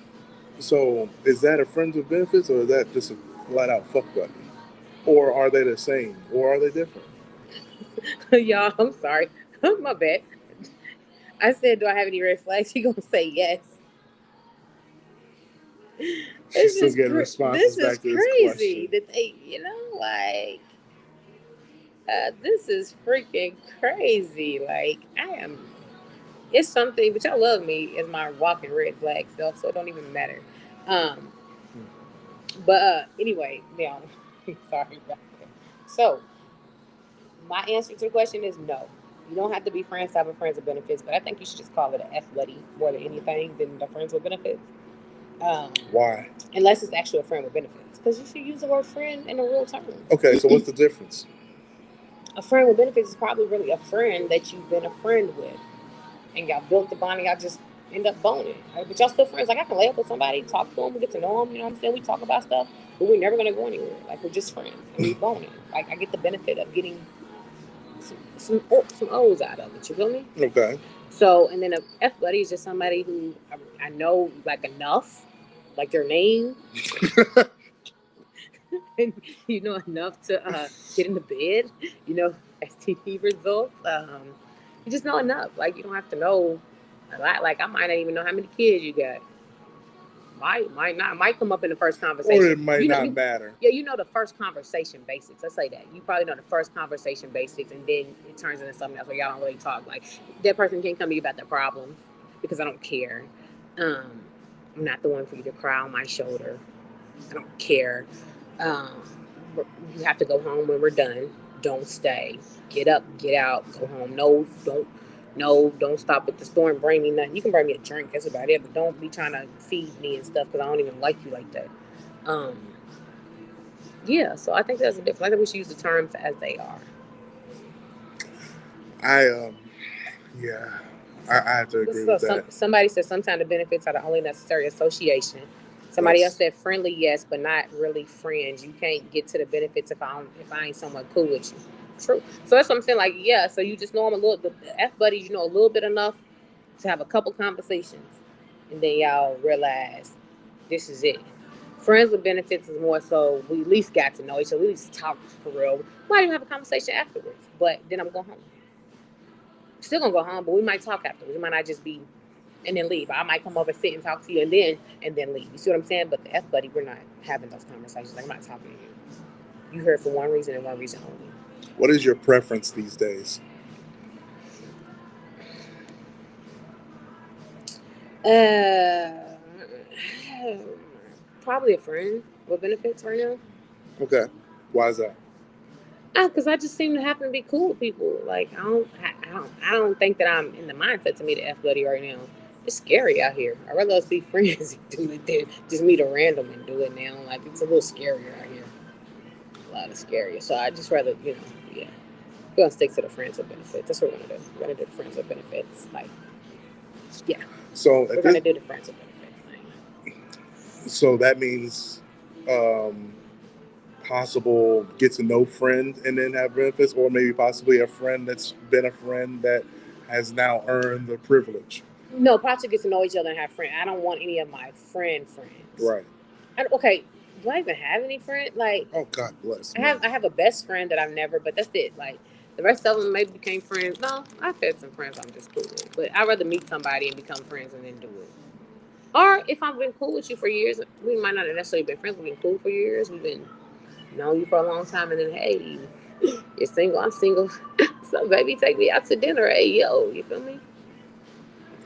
So is that a friends with benefits, or is that just a flat out fuck buddy? Or are they the same? Or are they different? Y'all, I'm sorry. My bad. I said, do I have any red flags? He gonna say yes. She's still getting responses back to this question. This is crazy that they, this is freaking crazy. Like, it's something, but y'all love me as my walking red flag self, so it don't even matter. But anyway, yeah, sorry about that. So, my answer to the question is no. You don't have to be friends to have a friends with benefits, but I think you should just call it an F buddy more than anything than the friends with benefits. Why? Unless it's actually a friend with benefits, because you should use the word friend in a real term. Okay, so what's the difference? A friend with benefits is probably really a friend that you've been a friend with, and y'all built the bond, and y'all just end up boning. Right? But y'all still friends. Like, I can lay up with somebody, talk to them, we get to know them. You know what I'm saying? We talk about stuff, but we're never gonna go anywhere. Like, we're just friends, and we boning. Like, I get the benefit of getting some O's out of it. You feel me? Okay. So, and then a F buddy is just somebody who I know like enough, like their name, and enough to get in the bed. STD results. You just know enough. Like, you don't have to know a lot. Like, I might not even know how many kids you got. Might not. Might come up in the first conversation. Or it might not matter. Yeah, the first conversation basics. Let's say that. You probably know the first conversation basics, and then it turns into something else where y'all don't really talk. Like, that person can't come to you about their problems because I don't care. I'm not the one for you to cry on my shoulder. I don't care. You have to go home when we're done. Don't stay. Get up, get out, go home. Don't stop at the store and bring me nothing. You can bring me a drink, that's about it, but don't be trying to feed me and stuff, because I don't even like you like that. Yeah, so I think that's the difference. I think we should use the terms as they are. I have to agree with that. Somebody said sometimes the benefits are the only necessary association Somebody else said friendly, yes, but not really friends. You can't get to the benefits if I ain't someone cool with you. True. So that's what I'm saying. Like, yeah. So you just know them a little. The F buddies, you know a little bit enough to have a couple conversations, and then y'all realize this is it. Friends with benefits is more so we at least got to know each other. We at least talk for real. We might even have a conversation afterwards, but then I'm going home. Still gonna go home, but we might talk afterwards. It might not just be and then leave. I might come over, sit and talk to you, and then leave. You see what I'm saying? But the F buddy, we're not having those conversations. Like, I'm not talking to you. You heard for one reason and one reason only. What is your preference these days? Probably a friend with benefits right now. Okay, why is that? Because I just seem to happen to be cool with people. Like I don't think that I'm in the mindset to meet an F buddy right now. It's scary out here. I'd rather us be friends and do it than just meet a random and do it now. Like, it's a little scarier out here. A lot of scarier. So I just rather, yeah. We're gonna stick to the friends with benefits. That's what we're gonna do. We're gonna do the friends with benefits. Like, yeah. So we're gonna do the friends with benefits thing. So that means possible get to know friend and then have benefits, or maybe possibly a friend that's been a friend that has now earned the privilege. No, probably get to know each other and have friends. I don't want any of my friends. Right. Okay. Do I even have any friends? Like, oh, God bless. I have a best friend that I've never, but that's it. Like, the rest of them maybe became friends. No, I've had some friends I'm just cool with, but I'd rather meet somebody and become friends and then do it. Or if I've been cool with you for years, we might not have necessarily been friends. We've been cool for years. We've been known you for a long time, and then, hey, you're single, I'm single. So, baby, take me out to dinner. Hey, yo, you feel me?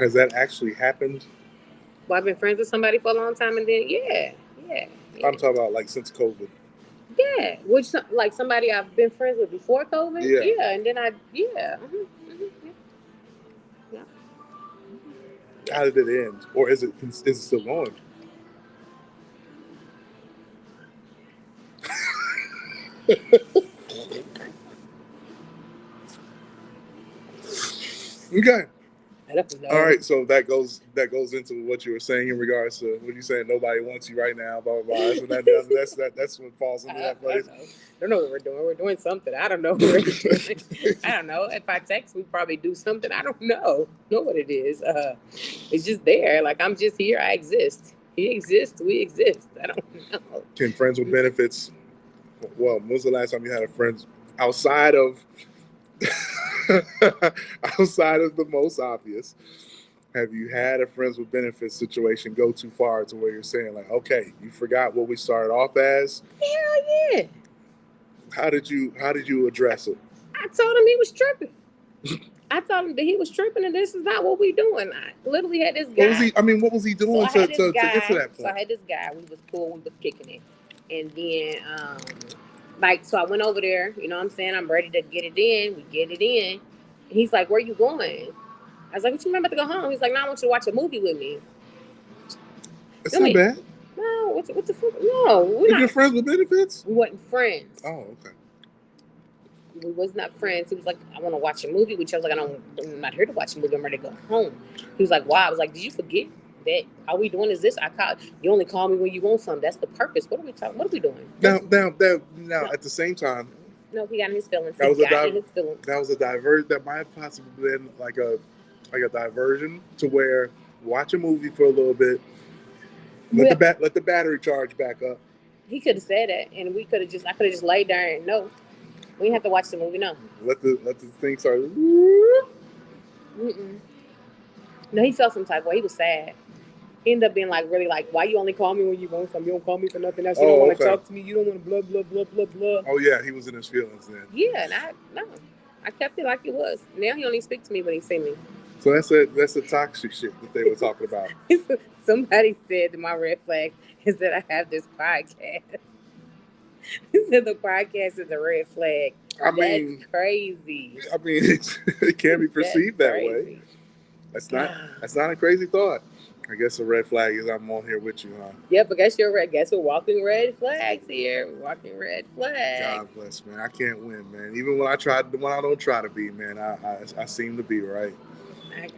Has that actually happened? Well, I've been friends with somebody for a long time, and then, yeah. I'm talking about, like, since COVID. Yeah, which, like, somebody I've been friends with before COVID. Yeah, and then yeah. How did it end, or is it still going? Okay. All right, so that goes into what you were saying in regards to what you saying. Nobody wants you right now, blah blah blah. So that's what falls into that place. I don't know what we're doing. We're doing something. I don't know what we're doing. I don't know. If I text, we probably do something. I don't know. Know what it is. It's just there. Like, I'm just here. I exist. He exists. We exist. I don't know. Can friends with benefits? Well, when was the last time you had a friend outside of? Outside of the most obvious, have you had a friends with benefits situation go too far to where you're saying, like, okay, you forgot what we started off as? Hell yeah. How did you address it? I told him he was tripping. I told him that he was tripping and this is not what we doing. I literally had this guy. What was he doing to get to that point? So I had this guy. We was cool. We was kicking it. And then, so I went over there, you know what I'm saying? I'm ready to get it in. We get it in. And he's like, where you going? I was like, what you mean I'm about to go home? He's like, no, I want you to watch a movie with me. It's not bad. No, what's the fuck? No, we're not. You're friends with benefits? We wasn't friends. Oh, okay. We was not friends. He was like, I want to watch a movie with you. I was like, I'm not here to watch a movie. I'm ready to go home. He was like, why? I was like, did you forget that all we doing is this? You only call me when you want something. That's the purpose. What are we talking? What are we doing? Now, at the same time. No, he got in his feelings. That was a diversion. That might have possibly been like a diversion to where watch a movie for a little bit. Let the battery charge back up. He could have said that, and I could have just laid there and no. We didn't have to watch the movie, no. Let the thing start. No, he felt some type of way. He was sad. He ended up being like, really like, why you only call me when you want something? You don't call me for nothing else. You don't want to talk to me. You don't want to blah, blah, blah, blah, blah. Oh, yeah. He was in his feelings then. Yeah, and I kept it like it was. Now he only speaks to me when he see me. So that's the toxic shit that they were talking about. Somebody said that my red flag is that I have this podcast. He said the podcast is a red flag. That's crazy. I mean, it can be perceived that way. That's not a crazy thought. I guess a red flag is I'm on here with you, huh? Yep, but guess we're walking red flags here. Walking red flags. God bless, man. I can't win, man. Even when I don't try to be, man, I seem to be right.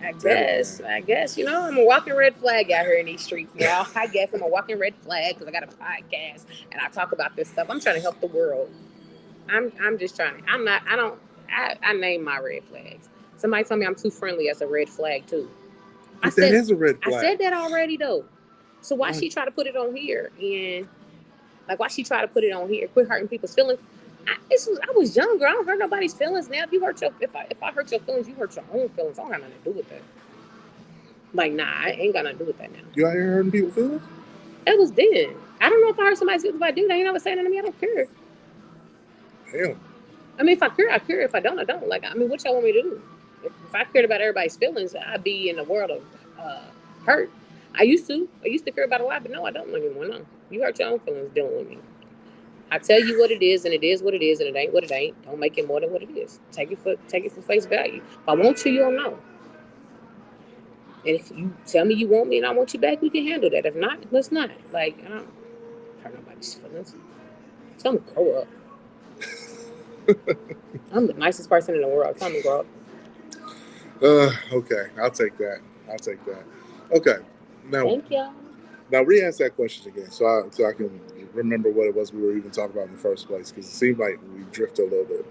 I guess, I'm a walking red flag out here in these streets now. I guess I'm a walking red flag because I got a podcast and I talk about this stuff. I'm trying to help the world. I'm just trying. I name my red flags. Somebody told me I'm too friendly as a red flag too. That is a red flag. I said that already though. So why she try to put it on here? And why she try to put it on here? Quit hurting people's feelings. I was younger. I don't hurt nobody's feelings now. If I hurt your feelings, you hurt your own feelings. I don't have nothing to do with that. I ain't got nothing to do with that now. You out here hurting people's feelings? That was then. I don't know if I hurt somebody's feelings. If I do, they ain't never saying nothing to me. I don't care. Damn. I mean, if I care, I care. If I don't, I don't. What y'all want me to do? If I cared about everybody's feelings, I'd be in a world of hurt. I used to care about a lot, but no, I don't anymore. No, you hurt your own feelings dealing with me. I tell you what it is, and it is what it is, and it ain't what it ain't. Don't make it more than what it is. Take it for face value. If I want you, you'll know. And if you tell me you want me and I want you back, we can handle that. If not, let's not. I don't hurt nobody's feelings. Tell them to grow up. I'm the nicest person in the world. Tell me to grow up. Okay, I'll take that. Okay, thank y'all. Now re-ask that question again, so I can remember what it was we were even talking about in the first place, because it seemed like we drifted a little bit.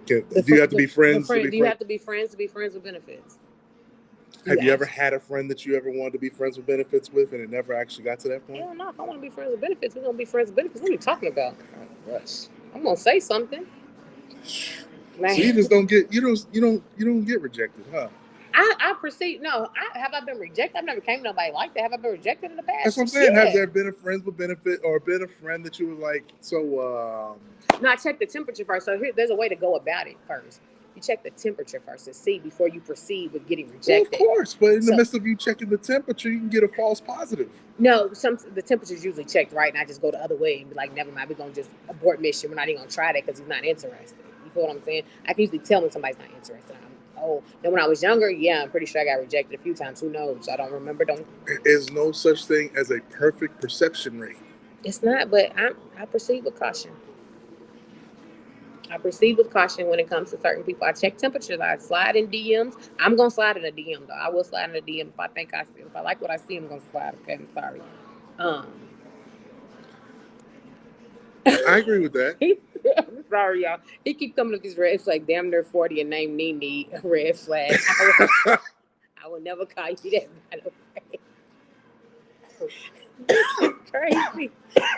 Do you have to be friends? Do you have to be friends to be friends with benefits? Have you ever had a friend that you ever wanted to be friends with benefits with, and it never actually got to that point? Hell no. If I want to be friends with benefits, we're gonna be friends with benefits. What are you talking about? I'm gonna say something. Man. So you just don't get get rejected, huh? I perceive have I been rejected? I've never came to nobody like that. Have I been rejected in the past? That's what I'm saying. Yeah. Has there been a friend with benefit or been a friend that you were like, so No, I checked the temperature first. So there's a way to go about it first. You check the temperature first and see before you proceed with getting rejected. Well, of course, but in the midst of you checking the temperature, you can get a false positive. No, the temperature's usually checked right, and I just go the other way and be like, never mind, we're gonna just abort mission. We're not even gonna try that because he's not interested. You feel what I'm saying? I can usually tell when somebody's not interested. Then when I was younger, yeah, I'm pretty sure I got rejected a few times. Who knows? I don't remember. There's no such thing as a perfect perception rate. It's not, but I proceed with caution. I proceed with caution when it comes to certain people. I check temperatures. I slide in DMs. I'm gonna slide in a DM though. I will slide in a DM if I like what I see. I'm gonna slide. Okay, I'm sorry. I agree with that. I'm sorry, y'all. He keep coming with these red flags. Damn near 40 and name Nene a red flag. I will never call you that, by the way. It's crazy.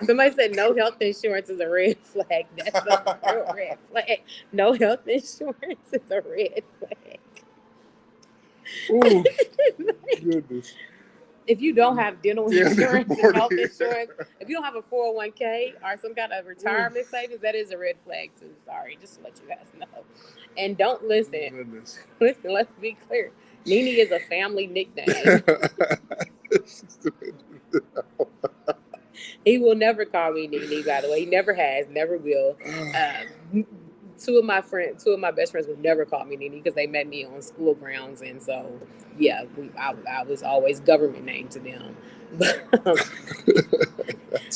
Somebody said no health insurance is a red flag. That's a real red flag. No health insurance is a red flag. Oh, goodness. If you don't have dental insurance and health insurance, if you don't have a 401k or some kind of retirement savings, that is a red flag too. Sorry, just to let you guys know. And don't listen. Listen, let's be clear. Nene is a family nickname. He will never call me Nene, by the way. He never has, never will. Two of my best friends would never call me Nene because they met me on school grounds, and so yeah, I was always government name to them.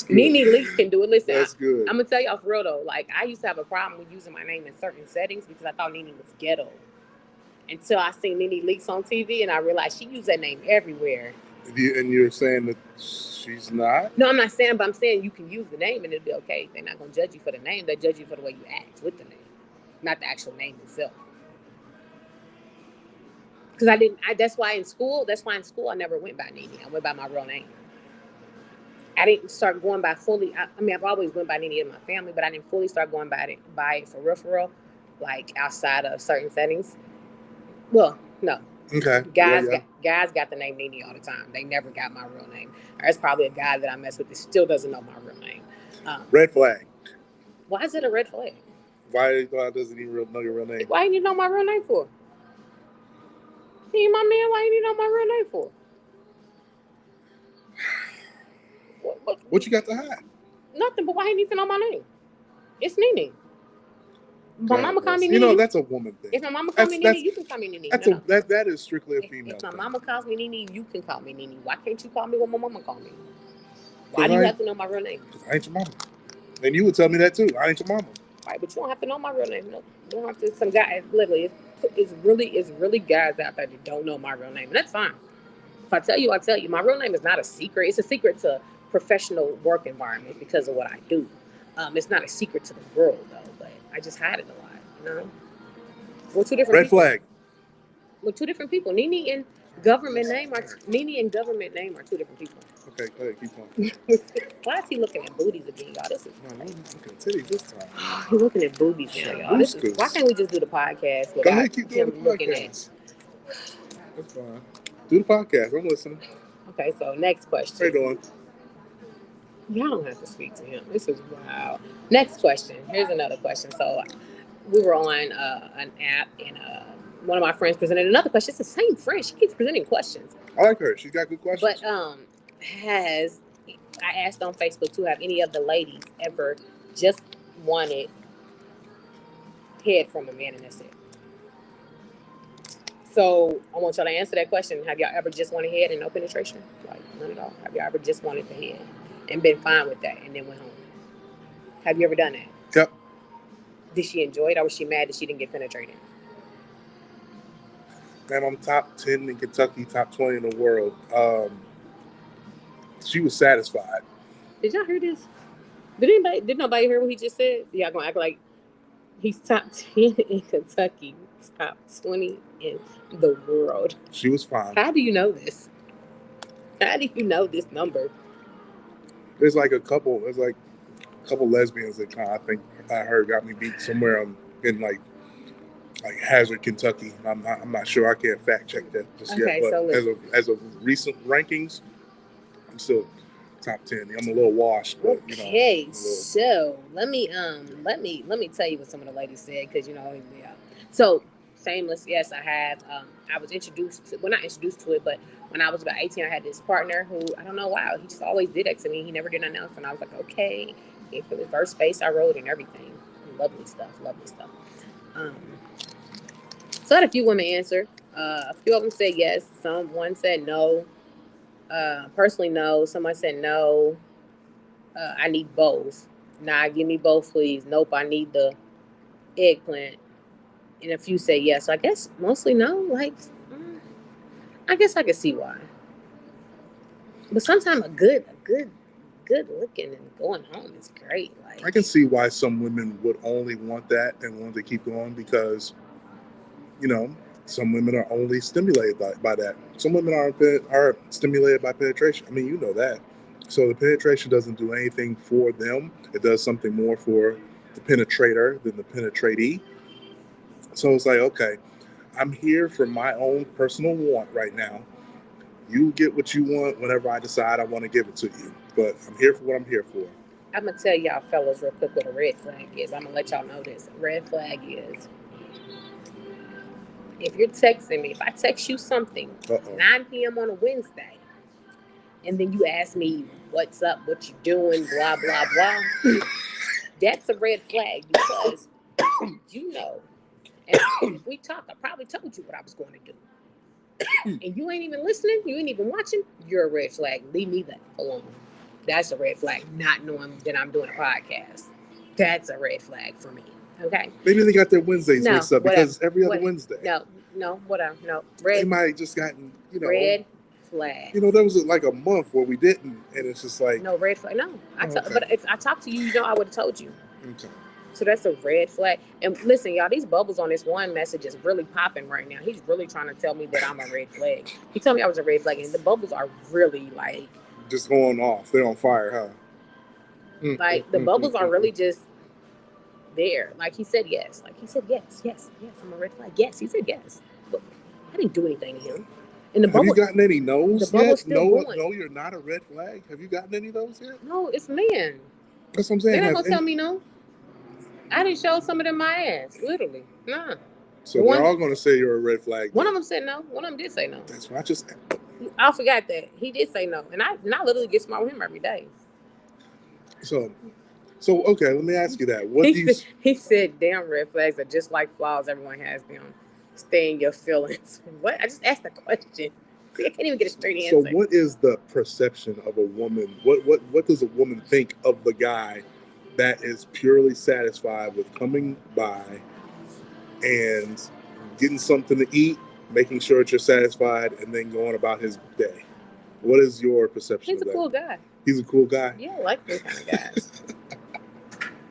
Nene Leaks can do it. Listen, that's good. I'm gonna tell y'all for real though. I used to have a problem with using my name in certain settings because I thought Nene was ghetto. Until I seen Nene Leaks on TV, and I realized she used that name everywhere. And you're saying that she's not? No, I'm not saying, but I'm saying you can use the name and it'll be okay. They're not gonna judge you for the name. They judge you for the way you act with the name, not the actual name itself. Because that's why in school I never went by Nene. I went by my real name. I didn't start going by fully. I've always went by Nene in my family, but I didn't fully start going by it for real, outside of certain settings. Well, no. Okay. Guys got the name Nene all the time. They never got my real name. There's probably a guy that I mess with that still doesn't know my real name. Red flag. Why is it a red flag? Why doesn't he know your real name? Why didn't you know my real name for? He my man. Why didn't you know my real name for? What you got to hide? Nothing. But why didn't you know my name? It's Nene. My mama call me You Nene. know, that's a woman thing. If my mama call me Nene, you can call me Nene. That is strictly a female If my thing. mama calls me Nene, you can call me Nene. Why can't you call me what my mama call me? Why do you have to know my real name? Because I ain't your mama. And you would tell me that too. I ain't your mama. Right, but you don't have to know my real name. No, you don't have to. Some guys, literally, it's really guys out there that don't know my real name, and that's fine. If I tell you, I tell you. My real name is not a secret. It's a secret to professional work environments because of what I do. It's not a secret to the world though, but I just hide it a lot. You know, we're two different. Red flag. We're two different people. Nene and government name are two different people. Okay, go ahead, keep going. Why is he looking at booties again, y'all? This is no, I'm looking at titties this time. He's looking at boobies now, y'all. Why can't we just do the podcast without go ahead, keep doing the podcast. That's fine. Do the podcast. I'm listening. Okay, so next question. How you doing? Y'all don't have to speak to him. This is wild. Next question. Here's another question. So we were on an app and one of my friends presented another question. It's the same friend. She keeps presenting questions. I like her. She's got good questions. But I asked on Facebook too, have any of the ladies ever just wanted head from a man, and that's it? So I want y'all to answer that question. Have y'all ever just wanted head and no penetration? Like none at all. Have y'all ever just wanted the head and been fine with that and then went home? Have you ever done that? Yep. Did she enjoy it, or was she mad that she didn't get penetrated? Man, I'm top 10 in Kentucky, top 20 in the world. She was satisfied. Did y'all hear this? Did nobody hear what he just said? Y'all gonna act like he's top 10 in Kentucky, top 20 in the world. She was fine. How do you know this? How do you know this number? There's like a couple lesbians that I think I heard got me beat somewhere in like Hazard, Kentucky. I'm not sure. I can't fact check that just yet. But so as of recent rankings, I'm still top 10. I'm a little washed, but okay. So let me tell you what some of the ladies said, because yeah. So shameless, yes, I have. I was not introduced to it, but when I was about 18, I had this partner who, I don't know why, he just always did that to me. He never did nothing else, and I was like, okay. For the first face I wrote and everything, lovely stuff. So I had a few women answer. A few of them said yes. One said no. Personally, no. Someone said no. I need both. Nah, give me both, please. Nope, I need the eggplant. And a few say yes. So I guess mostly no. Like, I guess I could see why. But sometimes a good looking and going home is great. Like, I can see why some women would only want that and want to keep going, because some women are only stimulated by that. Some women are stimulated by penetration. I mean, you know that. So the penetration doesn't do anything for them. It does something more for the penetrator than the penetratee. So it's like, okay, I'm here for my own personal want right now. You get what you want whenever I decide I want to give it to you. But I'm here for what I'm here for. I'm going to tell y'all fellas real quick what a red flag is. I'm going to let y'all know this. A red flag is, if you're texting me, if I text you something, 9 p.m. on a Wednesday, and then you ask me, what's up, what you doing, blah, blah, blah, that's a red flag, because and if we talk, I probably told you what I was going to do. And you ain't even listening, you ain't even watching, you're a red flag. Leave me that alone. That's a red flag. Not knowing that I'm doing a podcast. That's a red flag for me. Okay. Maybe they got their Wednesdays mixed up, because every other Wednesday. No. They might have just gotten, red flag. There was like a month where we didn't, and it's just like, no red flag. No, but if I talked to you, I would have told you. Okay. So that's a red flag. And listen, y'all, these bubbles on this one message is really popping right now. He's really trying to tell me that I'm a red flag. He told me I was a red flag, and the bubbles are really like just going off. They're on fire, huh? Like the bubbles are really just there. Like he said yes. Yes, I'm a red flag. Yes, he said yes. But I didn't do anything to him. And the Have you gotten any no's yet? No, you're not a red flag. Have you gotten any of those yet? No, it's men. That's what I'm saying. They're not gonna tell me no. I didn't show some of them my ass, literally. Nah. So they're all gonna say you're a red flag. One of them said no. One of them did say no. That's what I just. I forgot that he did say no, and I literally get smart with him every day. So So okay, let me ask you that. What do you? He said, "Damn, red flags are just like flaws. Everyone has them. Stay in your feelings." What? I just asked the question. See, I can't even get a straight So answer. what is the perception of a woman? What does a woman think of the guy that is purely satisfied with coming by and getting something to eat, making sure that you're satisfied, and then going about his day? What is your perception He's of a that? cool guy. He's a cool guy. Yeah, I like those kind of guys.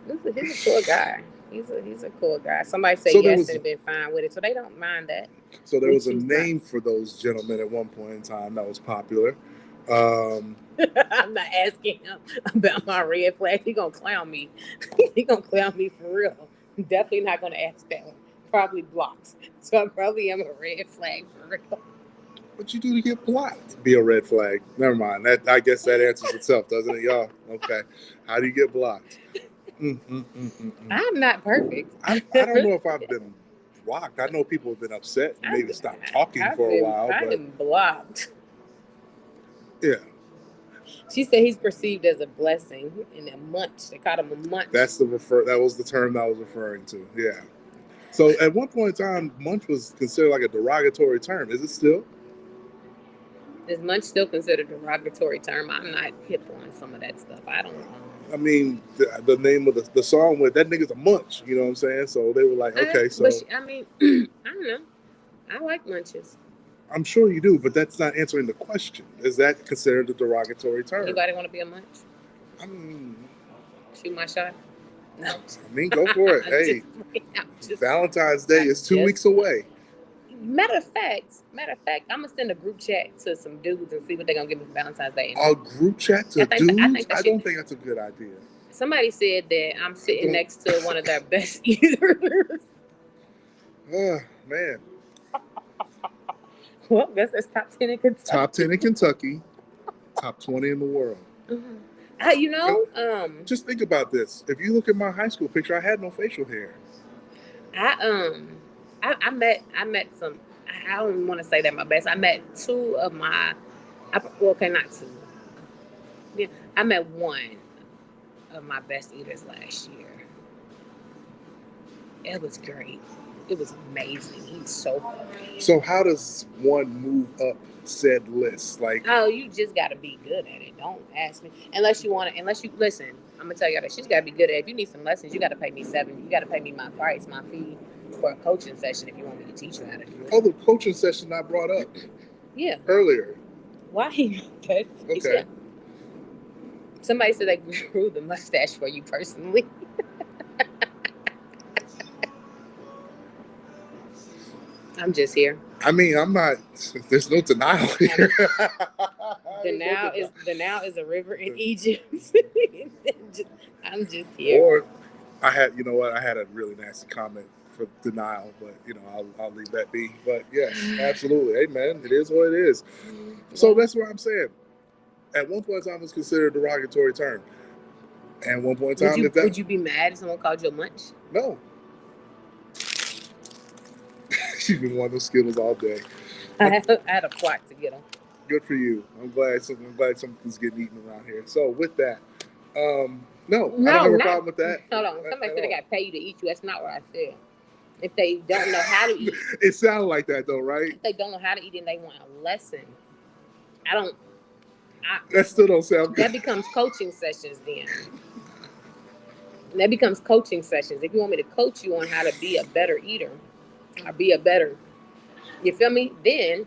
He's a cool guy. He's a cool guy. Somebody say So there yes was- and been fine with it, so they don't mind that. So there was a Choose name not. for those gentlemen at one point in time that was popular. I'm not asking him about my red flag. He gonna clown me. He gonna clown me for real. Definitely not gonna ask that one. Probably blocked. So I probably am a red flag for real. What you do to get blocked? Be a red flag. Never mind. That I guess that answers itself, doesn't it, y'all? Okay. How do you get blocked? I'm not perfect. I don't know if I've been blocked. I know people have been upset and maybe stopped talking for a while. I've But been blocked. yeah, She said he's perceived as a blessing and a munch. They called him a munch. that was the term that I was referring to. Yeah. So at one point in time, munch was considered like a derogatory term. Is it still? Is munch still considered a derogatory term? I'm not hip on some of that stuff. I don't know. I mean, the name of the song with that nigga's a munch. You know what I'm saying? So they were like, okay, so I mean, I don't know. I like munches. I'm sure you do, but that's not answering the question. Is that considered a derogatory term? Anybody want to be a munch? I mean, Shoot my shot? No. I mean, go for it. Hey, Valentine's Day is 2 weeks away. Matter of fact, I'm gonna send a group chat to some dudes and see what they're gonna give me for Valentine's Day. A group chat to dudes? I don't think that's a good idea. Somebody said that I'm sitting next to one of their best eaters. Oh, man. Well, I guess that's top 10 in Kentucky. Top 10 in Kentucky, top 20 in the world. You know, just think about this. If you look at my high school picture, I had no facial hair. I met some. I don't want to say that my best. I met two of my. Okay, not two. Yeah, I met one of my best eaters last year. It was great. It was amazing. He's so funny. So how does one move up said list? Like, oh, you just got to be good at it. Don't ask me unless you want to. Unless you listen. I'm gonna tell you that she's got to be good at it. If you need some lessons, you got to pay me $7. You got to pay me my price, my fee for a coaching session if you want me to teach you how to do it. Oh, the coaching session I brought up. Yeah. Earlier. Why? Okay. Okay. Somebody said they grew the mustache for you personally. I'm just here. I mean, I'm not. There's no denial here. The Nile is a river in Egypt. I'm just here. Or I had, you know what? I had a really nasty comment for denial, but you know, I'll leave that be. But yes, absolutely. Hey, man, it is what it is. So that's what I'm saying. At one point in time, it was considered a derogatory term. And at one point in time, would you be mad if someone called you a munch? No. She's been wanting those Skittles all day. I had a plot to get them. Good for you. I'm glad something's getting eaten around here. So with that, no, I don't have a problem with that. Hold on. Somebody said they got to pay you to eat you. That's not what I said. If they don't know how to eat. It sounded like that though, right? If they don't know how to eat and they want a lesson. That still don't sound good. That becomes coaching sessions then. That becomes coaching sessions. If you want me to coach you on how to be a better eater or be a better, you feel me? Then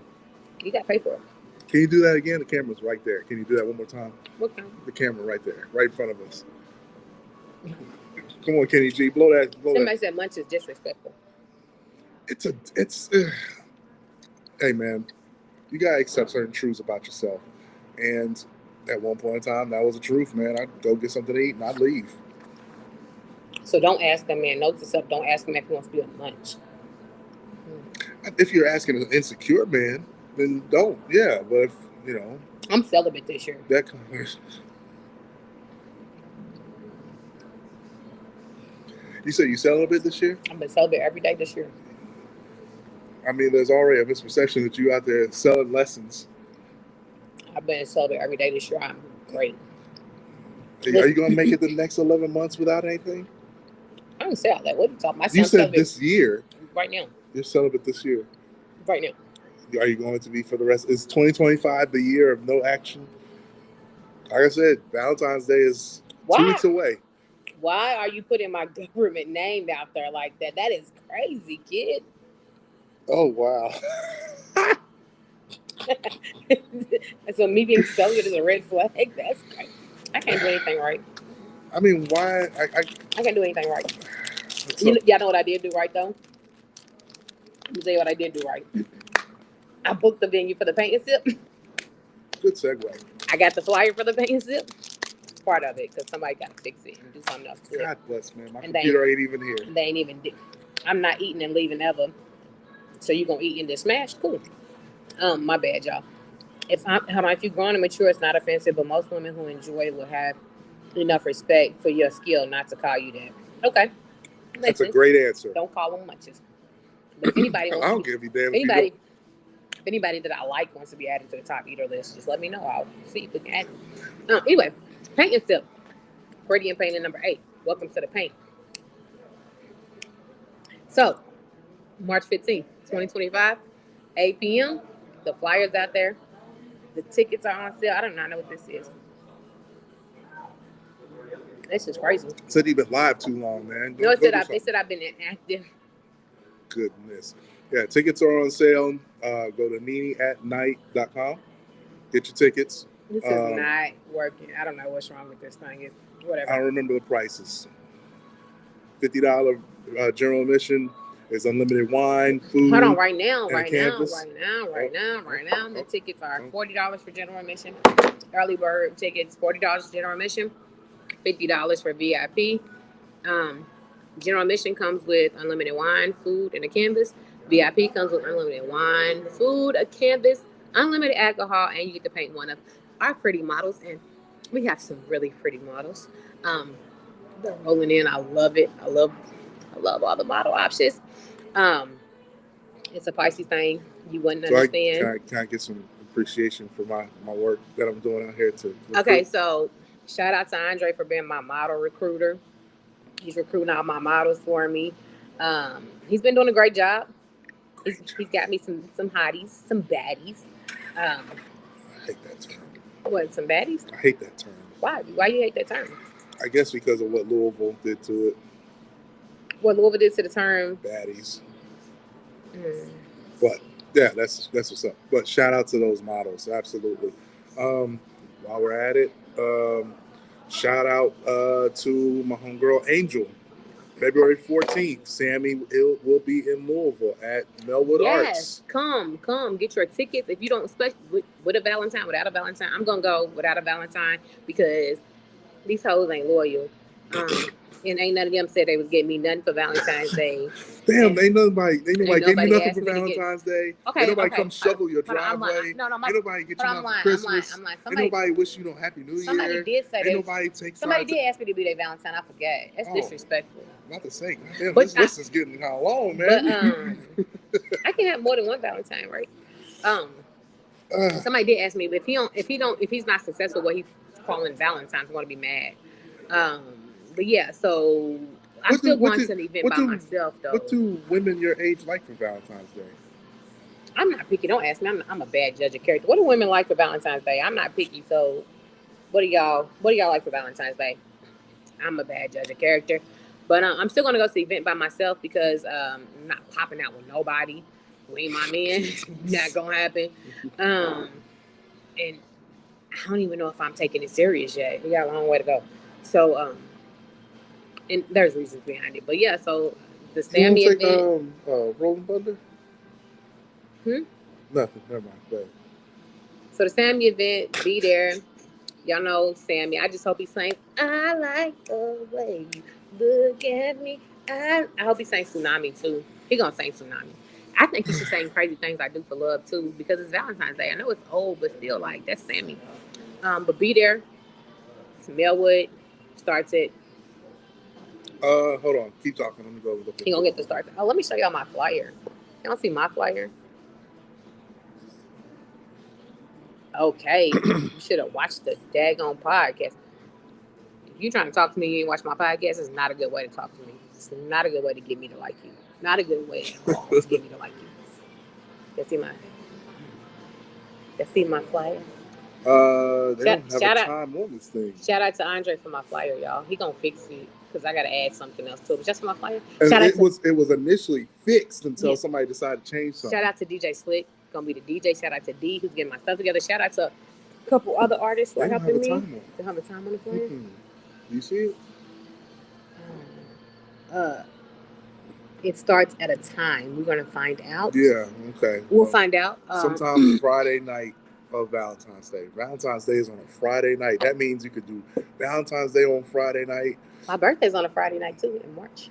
you got to pay for it. Can you do that again? The camera's right there. Can you do that one more time? What kind? The camera right there, right in front of us. Come on, Kenny G, blow that. Somebody said munch is disrespectful. Hey man, you gotta accept certain truths about yourself. And at one point in time, that was the truth, man. I'd go get something to eat and I'd leave. So don't ask a man. Note to self, don't ask him if he wants to be a munch. If you're asking an insecure man, then don't. Yeah, but if, you know. I'm celibate this year. That You said you celibate this year? I've been celibate every day this year. I mean, there's already a misperception that you out there selling lessons. I've been celibate every day this year. I'm great. Are you gonna make it the next 11 months without anything? I don't say all that. What are you talking about? You said this year. Right now. You're celibate this year. Right now. Are you going to be for the rest? Is 2025 the year of no action? Like I said, Valentine's Day is 2 weeks away. Why are you putting my government name out there like that? That is crazy, kid. Oh, wow. So me being celibate is a red flag? That's crazy. I can't do anything right. I mean, why? I can't do anything right. Y'all know what I did do right, though? Let me tell you what I did do right. I booked the venue for the paint and sip. Good segue. I got the flyer for the paint and sip. Part of it, because somebody got to fix it and do something else to it. God bless, man. My computer ain't even here. They ain't even. I'm not eating and leaving ever. So you gonna eat in this smash? Cool. My bad, y'all. If you're grown and mature, it's not offensive, but most women who enjoy will have enough respect for your skill not to call you that. Okay. That's a great answer. Don't call them munches. But if anybody I don't give a damn. Anybody that I like wants to be added to the top eater list, just let me know. I'll see if we can add them. Anyway, paint and sip. Pretty and painting number 8. Welcome to the paint. So, March 15th, 2025, 8 p.m. The flyers out there. The tickets are on sale. I do not know what this is. This is crazy. Said you've been live too long, man. No, they said I've been inactive. Goodness. Yeah, tickets are on sale. Go to NeneAtNight.com. Get your tickets. This is not working. I don't know what's wrong with this thing. Whatever. I don't remember the prices. $50 general admission. There's unlimited wine, food. Hold on, right now. The tickets are $40 for general admission. Early bird tickets, $40 general admission, $50 for VIP. General admission comes with unlimited wine, food, and a canvas. VIP comes with unlimited wine, food, a canvas, unlimited alcohol, and you get to paint one of our pretty models. And we have some really pretty models. They're rolling in. I love it. I love all the model options. It's a Pisces thing. You wouldn't understand. Can I get some appreciation for my work that I'm doing out here too? Okay, so shout out to Andre for being my model recruiter. He's recruiting all my models for me. He's been doing a great job. He's got me some hotties, some baddies. I hate that term. What, some baddies? I hate that term. Why? Why you hate that term? I guess because of what Louisville did to it. What Louisville did to the term? Baddies. But yeah, that's what's up. But shout out to those models, absolutely. While we're at it, shout out to my homegirl Angel. February 14th, Sammy will be in Louisville at Melwood Arts. Yes, come, get your tickets. If you don't expect with a Valentine, without a Valentine, I'm gonna go without a Valentine because these hoes ain't loyal. And ain't none of them said they was getting me nothing for Valentine's Day. Ain't nobody gave me nothing for Valentine's Day. Okay, ain't nobody come shovel your driveway. No, ain't nobody get you out for Christmas. Ain't nobody wish you no Happy New Year. Somebody did say Somebody did ask me to be their Valentine. I forgot. That's disrespectful. Not to say, damn, this list is getting how long, man. But, I can have more than one Valentine, right? Somebody did ask me, but if he's not successful, what he's calling Valentine's, I'm gonna be mad. But yeah, so I'm still going to the event by myself, though. What do women your age like for Valentine's Day? I'm not picky. Don't ask me. I'm a bad judge of character. What do women like for Valentine's Day? I'm not picky. So, what do y'all like for Valentine's Day? I'm a bad judge of character, but I'm still gonna go to the event by myself because I'm not popping out with nobody. Who ain't my man? Not gonna happen. And I don't even know if I'm taking it serious yet. We got a long way to go. So, and there's reasons behind it, but yeah. So the Sammy event. Rolling Thunder. Nothing. Never mind. Go ahead. So the Sammy event, be there. Y'all know Sammy. I just hope he sings. I like the way you look at me. I hope he sings Tsunami too. He gonna sing Tsunami. I think he should sing Crazy Things I Do for Love too because it's Valentine's Day. I know it's old, but still, like that's Sammy. But be there. It's Melwood. Starts at. Hold on. Keep talking. Let me go look. He gonna get the start. Oh, let me show y'all my flyer. Y'all see my flyer? Okay. You should have watched the daggone podcast. you trying to talk to me, you ain't watch my podcast, it's not a good way to talk to me. It's not a good way to get me to like you. Not a good way at all to get me to like you. Let's see my flyer. They don't have a time on this thing. Shout out to Andre for my flyer, y'all. He gonna fix it because I gotta add something else to it. But just for my flyer. And it was initially fixed until somebody decided to change something. Shout out to DJ Slick, gonna be the DJ. Shout out to D, who's getting my stuff together. Shout out to a couple other artists who are helping me. They have a time on the flyer. Do you see it? It starts at a time. We're gonna find out. Yeah. Okay. We'll find out. Sometime Friday night of Valentine's Day. Valentine's Day is on a Friday night. That means you could do Valentine's Day on Friday night. My birthday's on a Friday night too, in March.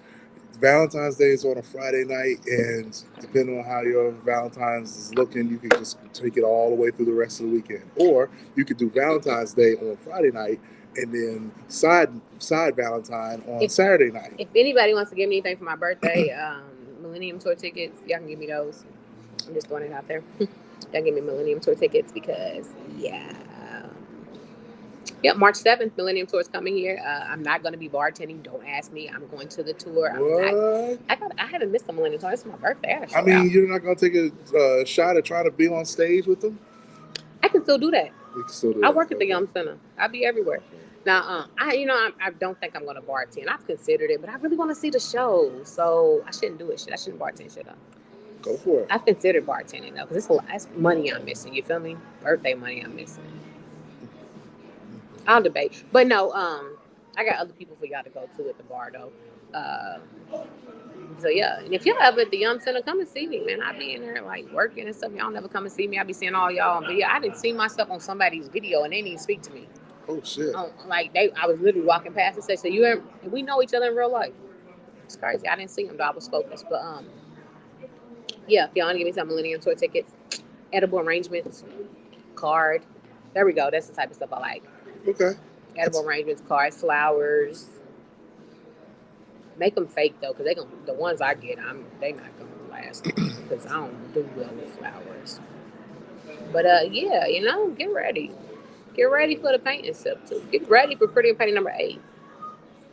Valentine's Day is on a Friday night, and depending on how your Valentine's is looking, you can just take it all the way through the rest of the weekend. Or you could do Valentine's Day on Friday night, and then side Valentine on Saturday night. If anybody wants to give me anything for my birthday, Millennium Tour tickets, y'all can give me those. I'm just throwing it out there. Y'all give me Millennium Tour tickets because, March 7th, Millennium Tour is coming here. I'm not going to be bartending. Don't ask me. I'm going to the tour. I haven't missed the Millennium Tour. It's my birthday. You're not going to take a shot at trying to be on stage with them? I can still do that. You can still do I work at the Yum Center. I'll be everywhere. Now, I don't think I'm going to bartend. I've considered it, but I really want to see the show, so I shouldn't do it. I shouldn't bartend shit up. Go for it. I've considered bartending though, because it's money I'm missing. You feel me? Birthday money I'm missing. I'll debate, but no. I got other people for y'all to go to at the bar though. So yeah, and if y'all ever at the Yum Center, come and see me, man. I be in there like working and stuff. Y'all never come and see me. I be seeing all y'all on video. I didn't see myself on somebody's video and they didn't even speak to me. Oh shit! I was literally walking past and said, "So we know each other in real life." It's crazy. I didn't see them though. I was focused, but yeah. If y'all want to give me some Millennium Tour tickets, edible arrangements, card. There we go. That's the type of stuff I like. Okay. Edible arrangements, cards, flowers. Make them fake though, because the ones I get, they not gonna last because I don't do well with flowers. But get ready. Get ready for the painting stuff too. Get ready for Pretty and Painting number 8.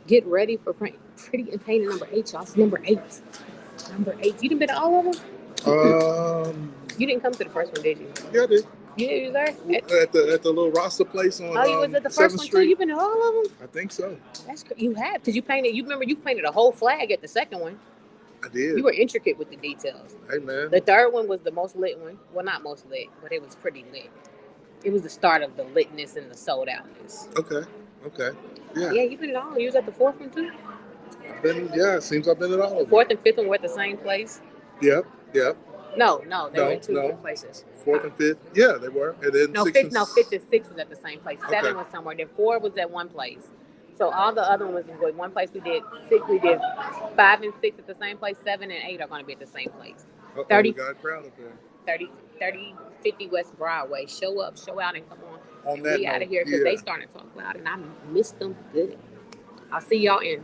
Get ready for Pretty and Painting number 8, y'all. It's number 8. Number 8. You done been to all of them? You didn't come to the first one, did you? Yeah, I did. Yeah, you was there? At the little Rasta place on you was at the first one too? You been to all of them? I think so. You have, because you painted a whole flag at the second one. I did. You were intricate with the details. Hey, man. The third one was the most lit one. Well, not most lit, but it was pretty lit. It was the start of the litness and the sold outness. Okay. Yeah. Yeah, you been at all. You was at the fourth one too? It seems I've been at all of them. The fourth and fifth one were at the same place? Yep. No, they were in two different places. Fourth and fifth? Yeah, they were. And then fifth and sixth was at the same place. 7 was somewhere. Then 4 was at one place. So all the other ones was one place. We did 5 and 6 at the same place. 7 and 8 are going to be at the same place. 30. We got a crowd up there. 50 West Broadway. Show up, show out, and come on. On that note, out of here because they starting to talk loud, and I missed them good. I'll see y'all in.